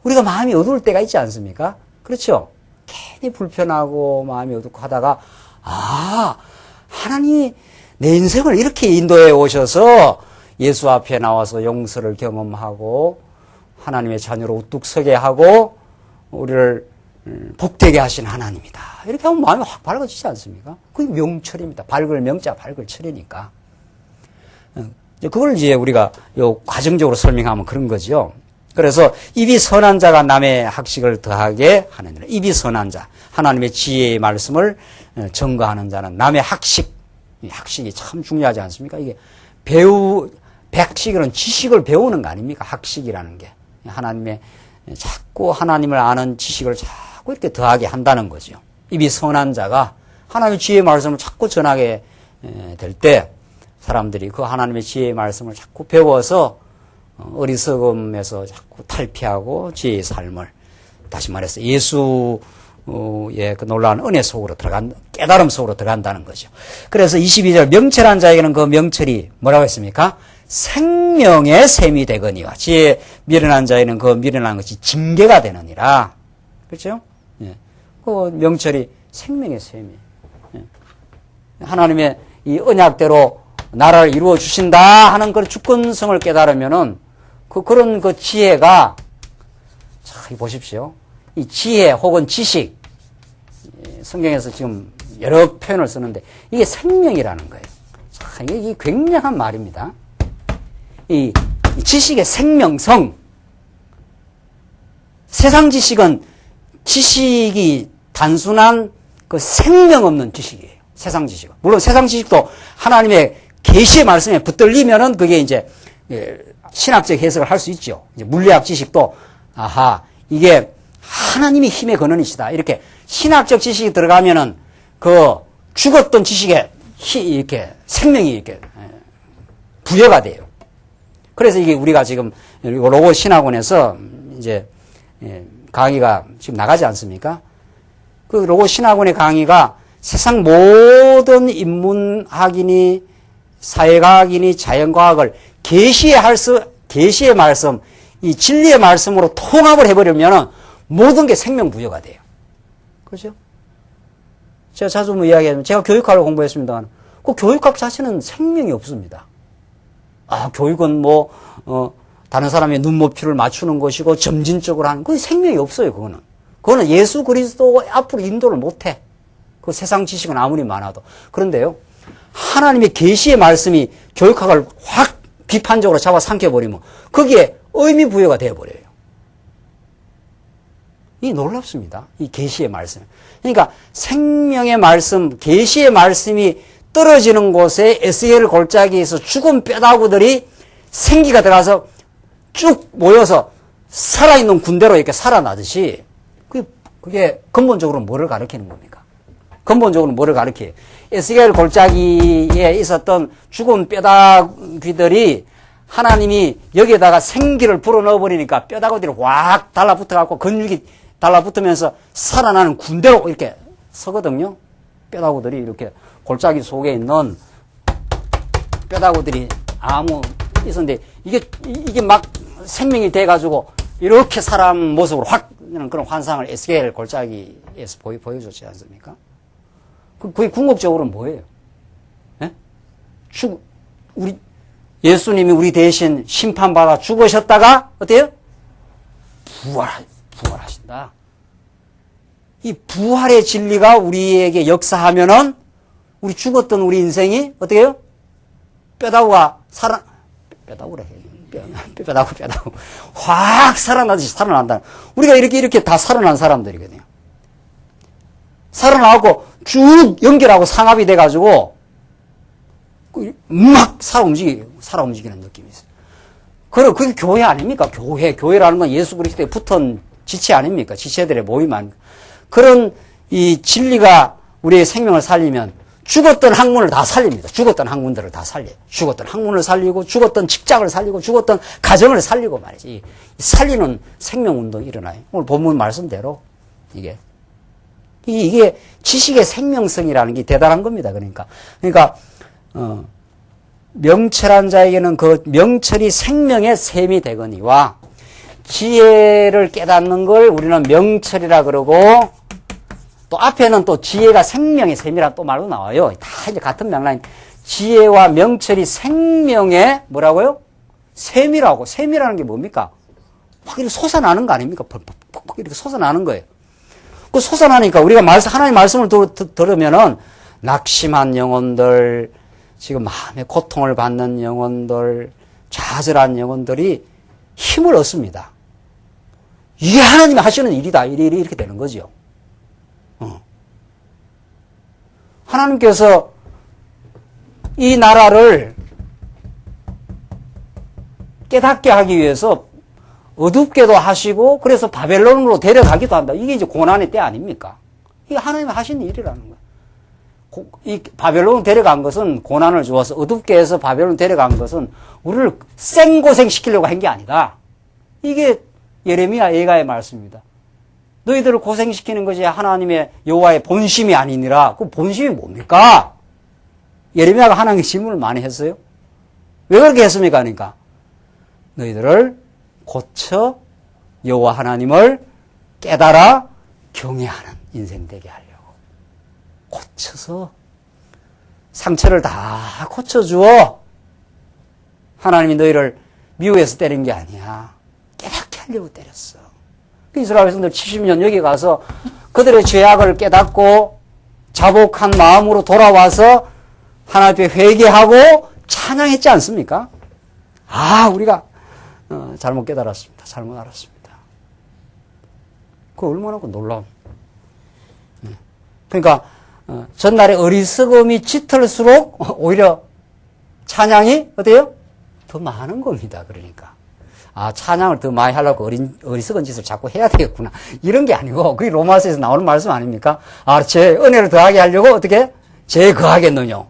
우리가 마음이 어두울 때가 있지 않습니까? 그렇죠. 괜히 불편하고 마음이 어둡고 하다가, 하나님이 내 인생을 이렇게 인도해 오셔서 예수 앞에 나와서 용서를 경험하고 하나님의 자녀로 우뚝 서게 하고 우리를 복되게 하신 하나님이다. 이렇게 하면 마음이 확 밝아지지 않습니까? 그게 명철입니다. 밝을 명자, 밝을 철이니까. 그걸 이제 우리가 요 과정적으로 설명하면 그런 거죠. 그래서 입이 선한 자가 남의 학식을 더하게 하느니라. 입이 선한 자, 하나님의 지혜의 말씀을 전가하는 자는 남의 학식, 학식이 참 중요하지 않습니까? 이게 백식이라는 지식을 배우는 거 아닙니까? 학식이라는 게. 자꾸 하나님을 아는 지식을 자꾸 이렇게 더하게 한다는 거죠. 입이 선한 자가 하나님의 지혜의 말씀을 자꾸 전하게 될 때 사람들이 그 하나님의 지혜의 말씀을 자꾸 배워서 어리석음에서 자꾸 탈피하고 지혜의 삶을, 다시 말해서 예수의 그 놀라운 은혜 속으로 깨달음 속으로 들어간다는 거죠. 그래서 22절, 명철한 자에게는 그 명철이 뭐라고 했습니까? 생명의 샘이 되거니와, 지혜 미련한 자에는 그 미련한 것이 징계가 되느니라. 그렇죠? 예. 그 명철이 생명의 샘이에요. 예. 하나님의 이 언약대로 나라를 이루어 주신다 하는 그 주권성을 깨달으면은 그런 그 지혜가, 자, 보십시오. 이 지혜 혹은 지식, 성경에서 지금 여러 표현을 쓰는데 이게 생명이라는 거예요. 자, 이게 굉장한 말입니다. 이 지식의 생명성. 세상 지식은 지식이 단순한 그 생명 없는 지식이에요. 세상 지식은. 물론 세상 지식도 하나님의 계시의 말씀에 붙들리면은 그게 이제 신학적 해석을 할 수 있죠. 이제 물리학 지식도 이게 하나님이 힘의 근원이시다. 이렇게 신학적 지식이 들어가면은 그 죽었던 지식에 이렇게 생명이 이렇게 부여가 돼요. 그래서 이게 우리가 지금 로고 신학원에서 이제 강의가 지금 나가지 않습니까? 그 로고 신학원의 강의가 세상 모든 인문학이니 사회과학이니 자연과학을 계시의 말씀, 이 진리의 말씀으로 통합을 해버리면은 모든 게 생명 부여가 돼요. 그렇죠? 제가 자주 이야기하면, 제가 교육학을 공부했습니다만, 그 교육학 자체는 생명이 없습니다. 교육은 다른 사람의 눈높이를 맞추는 것이고, 점진적으로 하는, 그 생명이 없어요, 그거는. 그거는 예수 그리스도 앞으로 인도를 못 해. 그 세상 지식은 아무리 많아도. 그런데요, 하나님의 계시의 말씀이 교육학을 확 비판적으로 잡아삼켜버리면, 거기에 의미 부여가 되어버려요. 이 놀랍습니다. 이 계시의 말씀. 그러니까 생명의 말씀, 계시의 말씀이 떨어지는 곳에 에스겔 골짜기에서 죽은 뼈다구들이 생기가 들어가서 쭉 모여서 살아있는 군대로 이렇게 살아나듯이, 그게 근본적으로 뭐를 가리키는 겁니까? 근본적으로 뭐를 가리켜요? 에스겔 골짜기에 있었던 죽은 뼈다귀들이 하나님이 여기에다가 생기를 불어넣어버리니까 뼈다귀들이 확 달라붙어갖고 근육이 달라붙으면서 살아나는 군대로 이렇게 서거든요. 뼈다구들이 이렇게 골짜기 속에 있는 뼈다구들이 있었는데 이게 막 생명이 돼가지고 이렇게 사람 모습으로 확 그런 환상을 에스겔 골짜기에서 보여줬지 않습니까? 그게 궁극적으로는 뭐예요? 예? 예수님이 우리 대신 심판받아 죽으셨다가 어때요? 부활하신다. 이 부활의 진리가 우리에게 역사하면은 우리 죽었던 우리 인생이 어떻게 해요? 뼈다구라 해요. 뼈다구. 확 살아나듯이 살아난다. 우리가 이렇게 다 살아난 사람들이거든요. 살아나고 쭉 연결하고 상합이 돼가지고 막 살아 움직이는 느낌이 있어요. 그게 교회 아닙니까? 교회라는 건 예수 그리스도에 붙은 지체 아닙니까? 지체들의 모임 아닙니까? 그런 이 진리가 우리의 생명을 살리면 죽었던 학문을 다 살립니다. 죽었던 학문들을 다 살려요. 죽었던 학문을 살리고, 죽었던 직장을 살리고, 죽었던 가정을 살리고 말이지. 이 살리는 생명운동이 일어나요. 오늘 본문 말씀대로 이게 지식의 생명성이라는 게 대단한 겁니다. 그러니까 명철한 자에게는 그 명철이 생명의 샘이 되거니와 지혜를 깨닫는 걸 우리는 명철이라 그러고 또 앞에는 또 지혜가 생명의 샘이라 또 말도 나와요. 다 이제 같은 맥락인 지혜와 명철이 생명의 뭐라고요? 샘이라고. 샘이라는 게 뭡니까? 막 이렇게 솟아나는 거 아닙니까? 퍽퍽 이렇게 솟아나는 거예요. 그 솟아나니까 우리가 하나님 말씀을 들으면은 낙심한 영혼들, 지금 마음의 고통을 받는 영혼들, 좌절한 영혼들이 힘을 얻습니다. 이게 하나님이 하시는 일이다. 이렇게 되는 거죠. 하나님께서 이 나라를 깨닫게 하기 위해서 어둡게도 하시고 그래서 바벨론으로 데려가기도 한다. 이게 이제 고난의 때 아닙니까? 이게 하나님이 하신 일이라는 거예요. 이 바벨론 데려간 것은 고난을 주어서 어둡게 해서 바벨론 데려간 것은 우리를 생고생시키려고 한 게 아니다. 이게 예레미야 예가의 말씀입니다. 너희들을 고생시키는 것이 하나님의 여호와의 본심이 아니니라. 그 본심이 뭡니까? 예레미야가 하나님께 질문을 많이 했어요. 왜 그렇게 했습니까? 그러니까 너희들을 고쳐 여호와 하나님을 깨달아 경외하는 인생 되게 하려고 고쳐서 상처를 다 고쳐주어. 하나님이 너희를 미워해서 때린 게 아니야. 깨닫게 하려고 때렸어. 이스라엘 백성들 70년 여기 가서 그들의 죄악을 깨닫고 자복한 마음으로 돌아와서 하나님 앞에 회개하고 찬양했지 않습니까? 우리가 잘못 깨달았습니다. 잘못 알았습니다. 그 얼마나 놀라운. 그러니까 전날에 어리석음이 짙을수록 오히려 찬양이 어때요? 더 많은 겁니다. 그러니까 찬양을 더 많이 하려고 어리석은 짓을 자꾸 해야 되겠구나. 이런 게 아니고 그게 로마서에서 나오는 말씀 아닙니까? 제 은혜를 더하게 하려고 어떻게? 죄에 거하겠느냐.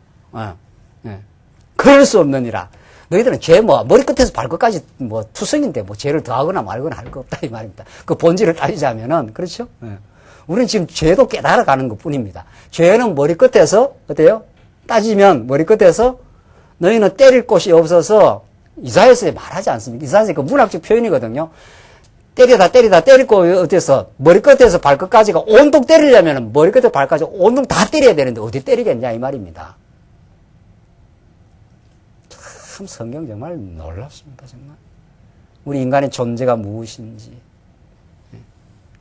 그럴 수 없느니라. 너희들은 죄 머리끝에서 발끝까지 투성인데 죄를 더하거나 말거나 할 거 없다 이 말입니다. 그 본질을 따지자면은 그렇죠? 우리는 지금 죄도 깨달아가는 것 뿐입니다. 죄는 머리끝에서 어때요? 따지면 머리끝에서 너희는 때릴 곳이 없어서 이사야서에 말하지 않습니까? 이사야서 그 문학적 표현이거든요. 때릴 거 어때서 머리끝에서 발끝까지가 온통 때리려면 머리끝에서 발끝까지 온통 다 때려야 되는데 어디 때리겠냐 이 말입니다. 참 성경 정말 놀랍습니다. 정말 우리 인간의 존재가 무엇인지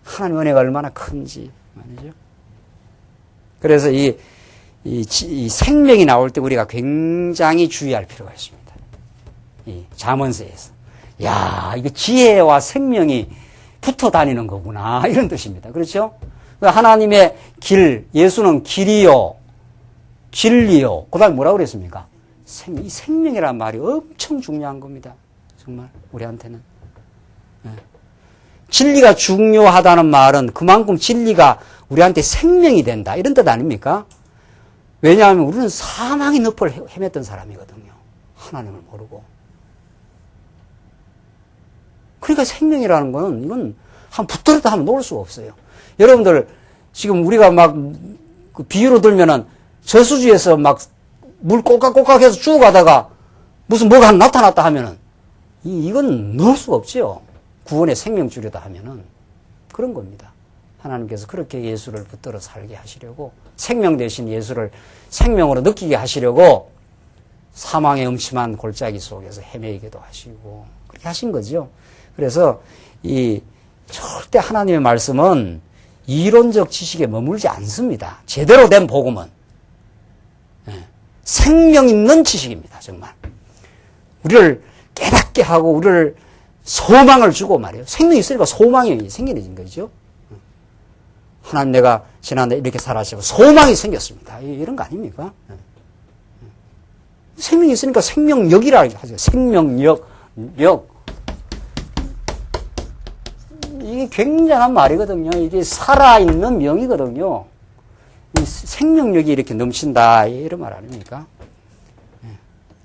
하나님 은혜가 얼마나 큰지 말이죠. 그래서 이 생명이 나올 때 우리가 굉장히 주의할 필요가 있습니다. 이 잠언서에서 이거 지혜와 생명이 붙어 다니는 거구나 이런 뜻입니다. 그렇죠? 하나님의 길, 예수는 길이요 진리요 그 다음에 뭐라고 그랬습니까? 이 생명이라는 말이 엄청 중요한 겁니다. 정말 우리한테는. 진리가 중요하다는 말은 그만큼 진리가 우리한테 생명이 된다 이런 뜻 아닙니까? 왜냐하면 우리는 사망의 늪을 헤맸던 사람이거든요. 하나님을 모르고. 그러니까 생명이라는 거는 이건 한 붙들었다 하면 놓을 수가 없어요. 여러분들 지금 우리가 그 비유로 들면은 저수지에서 물 꼬깍꼬깍해서 죽어가다가 무슨 뭐가 하나 나타났다 하면은 이건 넣을 수가 없죠. 구원의 생명줄이다 하면은 그런 겁니다. 하나님께서 그렇게 예수를 붙들어 살게 하시려고 생명 대신 예수를 생명으로 느끼게 하시려고 사망의 음침한 골짜기 속에서 헤매이기도 하시고 그렇게 하신 거죠. 그래서 절대 하나님의 말씀은 이론적 지식에 머물지 않습니다. 제대로 된 복음은 생명 있는 지식입니다. 정말 우리를 깨닫게 하고 우리를 소망을 주고 말이에요. 생명이 있으니까 소망이 생기는 거죠. 하나님 내가 지난해 이렇게 살았지만 소망이 생겼습니다. 이런 거 아닙니까? 생명이 있으니까 생명력이라 하죠. 생명력, 력. 이게 굉장한 말이거든요. 이게 살아있는 명이거든요. 이 생명력이 이렇게 넘친다. 이런 말 아닙니까?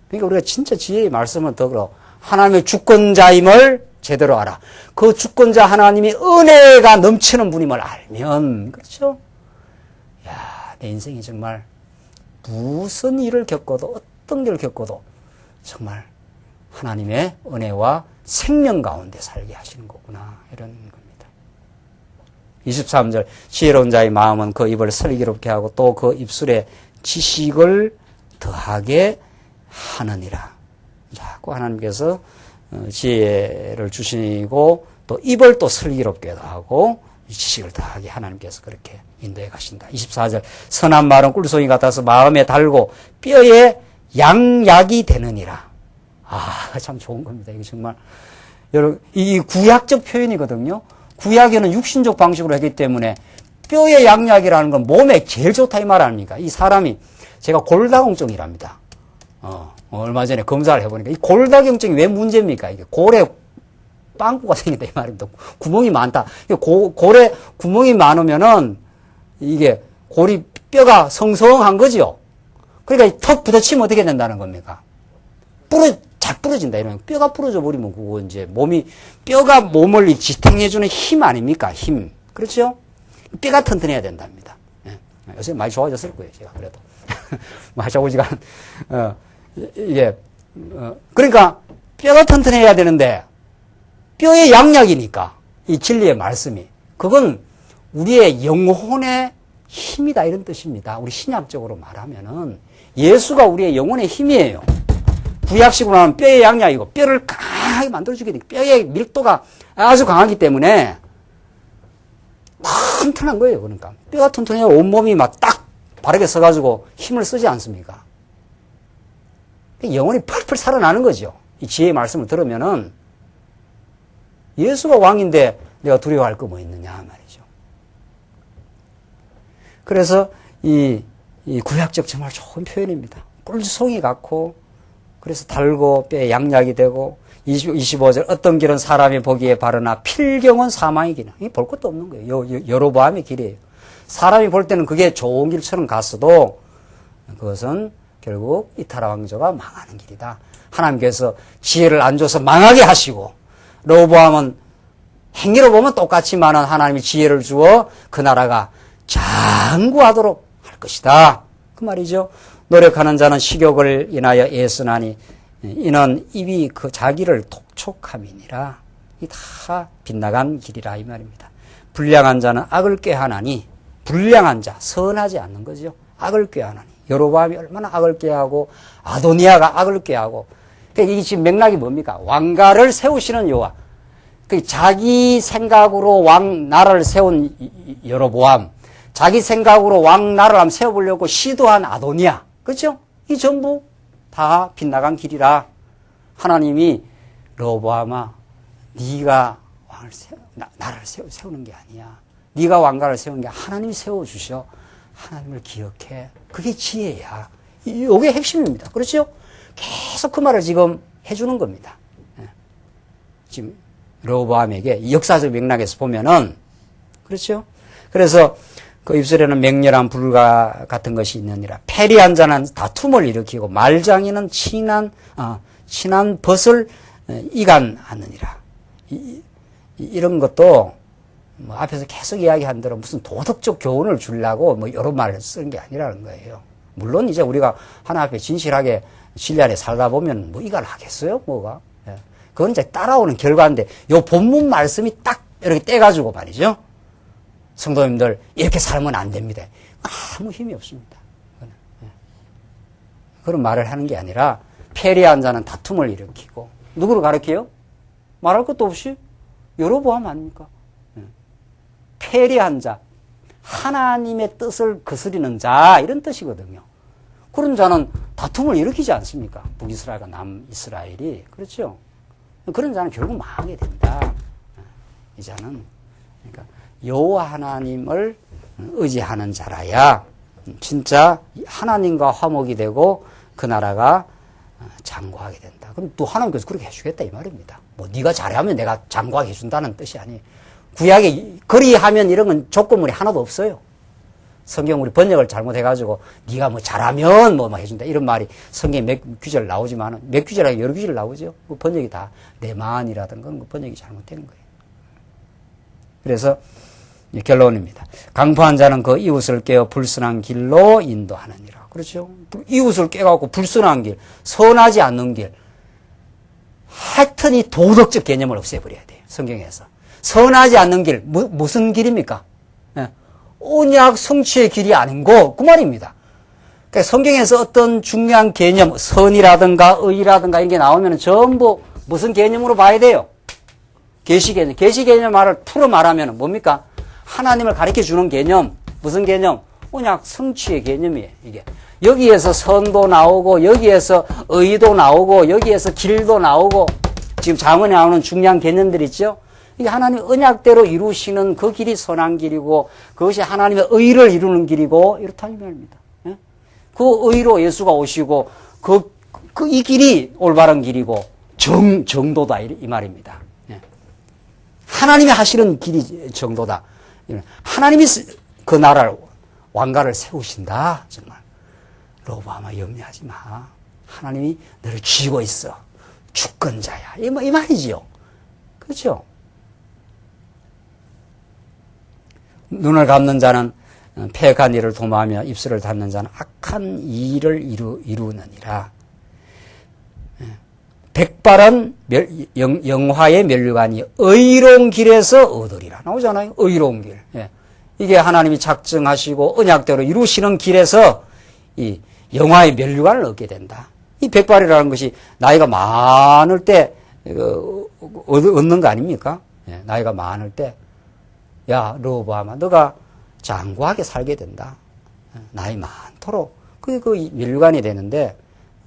그러니까 우리가 진짜 지혜의 말씀을 더 하나님의 주권자임을 제대로 알아. 그 주권자 하나님이 은혜가 넘치는 분임을 알면, 그렇죠? 야, 내 인생이 정말 무슨 일을 겪어도, 어떤 일을 겪어도 정말 하나님의 은혜와 생명 가운데 살게 하시는 거구나. 이런 겁니다. 23절, 지혜로운 자의 마음은 그 입을 슬기롭게 하고 또 그 입술에 지식을 더하게 하느니라. 자꾸 하나님께서 지혜를 주시고 또 입을 또 슬기롭게도 하고 지식을 더하게 하나님께서 그렇게 인도해 가신다. 24절, 선한 말은 꿀송이 같아서 마음에 달고 뼈에 양약이 되느니라. 아, 참 좋은 겁니다. 이게 정말 여러분, 이 구약적 표현이거든요. 구약에는 육신적 방식으로 했기 때문에 뼈의 양약이라는 건 몸에 제일 좋다 이 말 아닙니까? 이 사람이 제가 골다공증이랍니다. 얼마 전에 검사를 해보니까 이 골다공증이 왜 문제입니까? 이게 골에 빵꾸가 생긴다 이 말입니다. 구멍이 많다. 골에 구멍이 많으면은 이게 골이 뼈가 성성한 거죠. 그러니까 턱 부딪히면 어떻게 된다는 겁니까? 잘 부러진다 이러면 뼈가 부러져 버리면 그거 이제 뼈가 몸을 지탱해주는 힘 아닙니까? 힘. 그렇죠? 뼈가 튼튼해야 된답니다. 예. 요새 많이 좋아졌을 거예요, 제가 그래도. 마샤오지가, 그러니까 뼈가 튼튼해야 되는데 뼈의 양약이니까 이 진리의 말씀이 그건 우리의 영혼의 힘이다 이런 뜻입니다. 우리 신약적으로 말하면은 예수가 우리의 영혼의 힘이에요. 구약식으로 하면 뼈의 양약이고 뼈를 강하게 만들어주게 돼. 뼈의 밀도가 아주 강하기 때문에 튼튼한 거예요. 그러니까 뼈가 튼튼해야 온몸이 막 딱 바르게 서가지고 힘을 쓰지 않습니까? 영혼이 펄펄 살아나는 거죠. 이 지혜의 말씀을 들으면은 예수가 왕인데 내가 두려워할 거 뭐 있느냐 말이죠. 그래서 이 구약적 정말 좋은 표현입니다. 꿀송이 같고 그래서 달고 뼈에 양약이 되고 25절 어떤 길은 사람이 보기에 바르나 필경은 사망의 길이나 볼 것도 없는 거예요. 여로보암의 길이에요. 사람이 볼 때는 그게 좋은 길처럼 갔어도 그것은 결국 이타라 왕조가 망하는 길이다. 하나님께서 지혜를 안 줘서 망하게 하시고 여로보암은 행위로 보면 똑같지만은 하나님이 지혜를 주어 그 나라가 장구하도록 할 것이다. 그 말이죠. 노력하는 자는 식욕을 인하여 애쓰나니 이는 입이 그 자기를 독촉함이니라. 이 다 빗나간 길이라 이 말입니다. 불량한 자는 악을 꾀하나니 불량한 자, 선하지 않는 거죠. 악을 꾀하나니 여로보암이 얼마나 악을 꾀하고 아도니아가 악을 꾀하고 그러니까 이게 지금 맥락이 뭡니까? 왕가를 세우시는 여호와. 자기 생각으로 나라를 세운 여로보암, 자기 생각으로 나라를 한번 세워보려고 시도한 아도니아. 그렇죠? 이 전부 다 빗나간 길이라 하나님이 여로보암아 네가 나라를 세우는 게 아니야. 네가 왕가를 세우는 게 하나님이 세워주셔. 하나님을 기억해. 그게 지혜야. 이게 핵심입니다. 그렇죠? 계속 그 말을 지금 해주는 겁니다. 지금 여로보암에게 역사적 맥락에서 보면은 그렇죠? 그래서 그 입술에는 맹렬한 불과 같은 것이 있느니라. 패리한 자는 다툼을 일으키고 말장이는 친한 벗을 이간하느니라. 이런 것도 뭐 앞에서 계속 이야기한 대로 무슨 도덕적 교훈을 주려고 뭐 여러 말을 쓰는 게 아니라는 거예요. 물론 이제 우리가 하나 앞에 진실하게 진리 안에 살다 보면 뭐 이걸 하겠어요? 뭐가? 예. 그건 이제 따라오는 결과인데 요 본문 말씀이 딱 이렇게 떼가지고 말이죠. 성도님들 이렇게 살면 안 됩니다. 아무 힘이 없습니다. 그런 말을 하는 게 아니라 패리한 자는 다툼을 일으키고 누구를 가리켜요? 말할 것도 없이 여로보암 아닙니까? 패리한 자, 하나님의 뜻을 거스리는 자 이런 뜻이거든요. 그런 자는 다툼을 일으키지 않습니까? 북이스라엘과 남이스라엘이. 그렇죠? 그런 자는 결국 망하게 된다. 이 자는 그러니까 여호와 하나님을 의지하는 자라야 진짜 하나님과 화목이 되고 그 나라가 장구하게 된다. 그럼 또 하나님께서 그렇게 해주겠다 이 말입니다. 뭐 네가 잘하면 내가 장구하게 해준다는 뜻이 아니에요. 구약에 그리하면 이런 건 조건물이 하나도 없어요. 성경 우리 번역을 잘못해가지고 네가 뭐 잘하면 뭐 해준다 이런 말이 성경에 몇 구절 나오지만 몇 구절하고 여러 구절 나오죠. 그 번역이 다 내만이라든가 그런 거 번역이 잘못된 거예요. 그래서 결론입니다. 강포한 자는 그 이웃을 깨어 불순한 길로 인도하느니라. 그렇죠? 이웃을 깨갖고 불순한 길, 선하지 않는 길. 하여튼 이 도덕적 개념을 없애버려야 돼요. 성경에서. 선하지 않는 길, 무슨 길입니까? 예. 언약 성취의 길이 아닌고, 그 말입니다. 그러니까 성경에서 어떤 중요한 개념, 선이라든가 의라든가 이런 게 나오면 전부 무슨 개념으로 봐야 돼요? 계시 개념. 계시 개념 말을 풀어 말하면 뭡니까? 하나님을 가르쳐 주는 개념. 무슨 개념? 언약 성취의 개념이에요, 이게. 여기에서 선도 나오고, 여기에서 의도 나오고, 여기에서 길도 나오고, 지금 잠언에 나오는 중요한 개념들 있죠? 이게 하나님 언약대로 이루시는 그 길이 선한 길이고, 그것이 하나님의 의를 이루는 길이고, 이렇다는 말입니다. 예? 그 의로 예수가 오시고, 이 길이 올바른 길이고, 정도다, 이 말입니다. 예. 하나님이 하시는 길이 정도다. 하나님이 그 나라를, 왕가를 세우신다, 정말. 로보암아 염려하지 마. 하나님이 너를 쥐고 있어. 주권자야. 이 말이지요. 그렇죠? 눈을 감는 자는 패악한 일을 도모하며 입술을 닫는 자는 악한 일을 이루느니라. 백발은 영화의 면류관이 의로운 길에서 얻으리라. 나오잖아요. 의로운 길. 예. 이게 하나님이 작정하시고 언약대로 이루시는 길에서 이 영화의 면류관을 얻게 된다. 이 백발이라는 것이 나이가 많을 때 얻는 거 아닙니까? 예. 나이가 많을 때 야, 르호보암아, 너가 장구하게 살게 된다. 나이 많도록. 그게 그 면류관이 되는데,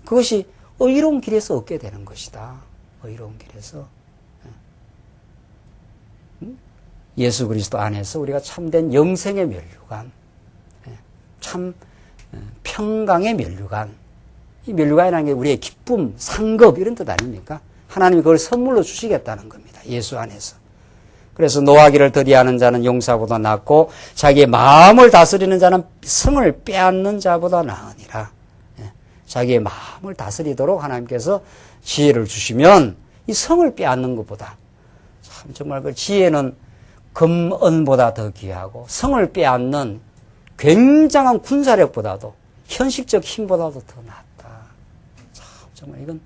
그것이 의로운 길에서 얻게 되는 것이다. 의로운 길에서. 예수 그리스도 안에서 우리가 참된 영생의 면류관, 참 평강의 면류관. 이 면류관이라는 게 우리의 기쁨, 상급 이런 뜻 아닙니까? 하나님이 그걸 선물로 주시겠다는 겁니다. 예수 안에서. 그래서 노하기를 더디하는 자는 용사보다 낫고 자기의 마음을 다스리는 자는 성을 빼앗는 자보다 나으니라. 자기의 마음을 다스리도록 하나님께서 지혜를 주시면 이 성을 빼앗는 것보다 참 정말 그 지혜는 금은보다 더 귀하고 성을 빼앗는 굉장한 군사력보다도 현실적 힘보다도 더 낫다. 참 정말 이건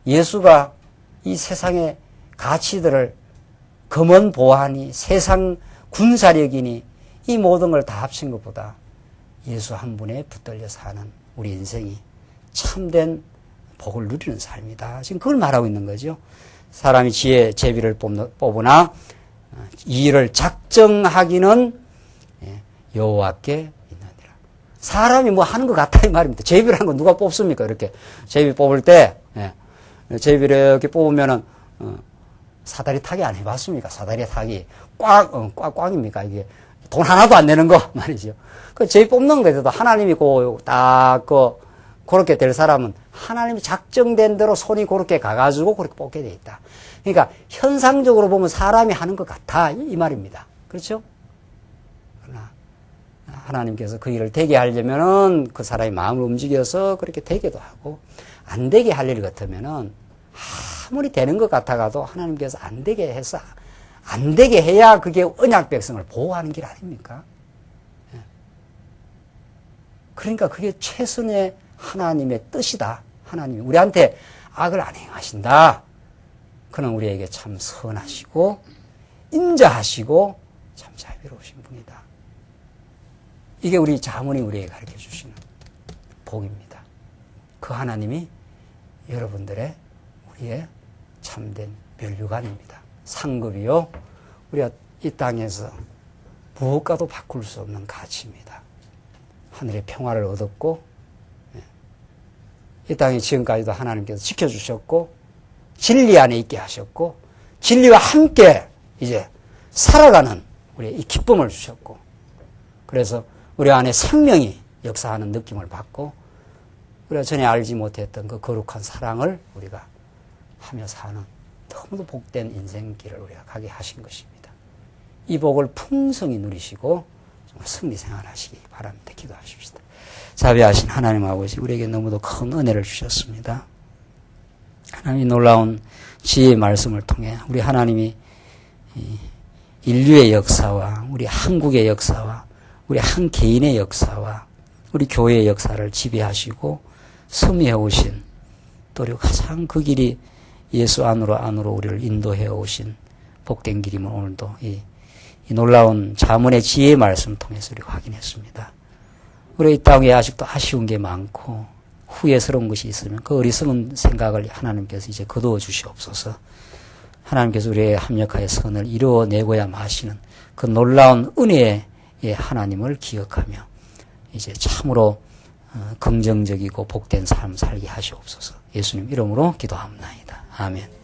예수가 이 세상의 가치들을 금은 보안이 세상 군사력이니 이 모든 걸 다 합친 것보다 예수 한 분에 붙들려 사는 우리 인생이 참된 복을 누리는 삶이다. 지금 그걸 말하고 있는 거죠. 사람이 지혜 제비를 뽑으나 이 일을 작정하기는 여호와께 있느니라. 사람이 뭐 하는 것 같아 이 말입니다. 제비라는 건 누가 뽑습니까? 이렇게 제비 뽑을 때 제비를 이렇게 뽑으면은 사다리 타기 안 해봤습니까? 사다리 타기 꽉입니까? 이게 돈 하나도 안 내는 거 말이죠. 그 제비 뽑는 거에도 하나님이 그렇게 될 사람은 하나님이 작정된 대로 손이 그렇게 가가지고 그렇게 뽑게 돼 있다. 그러니까 현상적으로 보면 사람이 하는 것 같아 이 말입니다. 그렇죠? 그러나 하나님께서 그 일을 되게 하려면은 그 사람의 마음을 움직여서 그렇게 되게도 하고 안 되게 할 일 같으면은 아무리 되는 것 같아가도 하나님께서 안 되게 해서 안 되게 해야 그게 언약 백성을 보호하는 길 아닙니까? 그러니까 그게 최선의 하나님의 뜻이다. 하나님이 우리한테 악을 안 행하신다. 그는 우리에게 참 선하시고 인자하시고 참 자비로우신 분이다. 이게 우리 자문이 우리에게 가르쳐 주시는 복입니다. 그 하나님이 여러분들의 우리의 참된 면류관입니다. 상급이요. 우리가 이 땅에서 무엇과도 바꿀 수 없는 가치입니다. 하늘의 평화를 얻었고 이 땅에 지금까지도 하나님께서 지켜주셨고 진리 안에 있게 하셨고 진리와 함께 이제 살아가는 우리의 이 기쁨을 주셨고 그래서 우리 안에 생명이 역사하는 느낌을 받고 우리가 전에 알지 못했던 그 거룩한 사랑을 우리가 하며 사는 너무도 복된 인생길을 우리가 가게 하신 것입니다. 이 복을 풍성히 누리시고 정말 승리 생활하시기 바랍니다. 기도하십시다. 자비하신 하나님 아버지, 우리에게 너무도 큰 은혜를 주셨습니다. 하나님이 놀라운 지혜의 말씀을 통해 우리 하나님이 인류의 역사와 우리 한국의 역사와 우리 한 개인의 역사와 우리 교회의 역사를 지배하시고 섭리해 오신, 또 그리고 가장 그 길이 예수 안으로 우리를 인도해 오신 복된 길임을 오늘도 이 놀라운 자문의 지혜의 말씀 통해서 우리가 확인했습니다. 우리 이 땅에 아직도 아쉬운 게 많고 후회스러운 것이 있으면 그 어리석은 생각을 하나님께서 이제 거두어 주시옵소서. 하나님께서 우리의 합력하여 선을 이루어내고야 마시는 그 놀라운 은혜의 하나님을 기억하며 이제 참으로 긍정적이고 복된 삶 살게 하시옵소서. 예수님 이름으로 기도합니다. 아멘.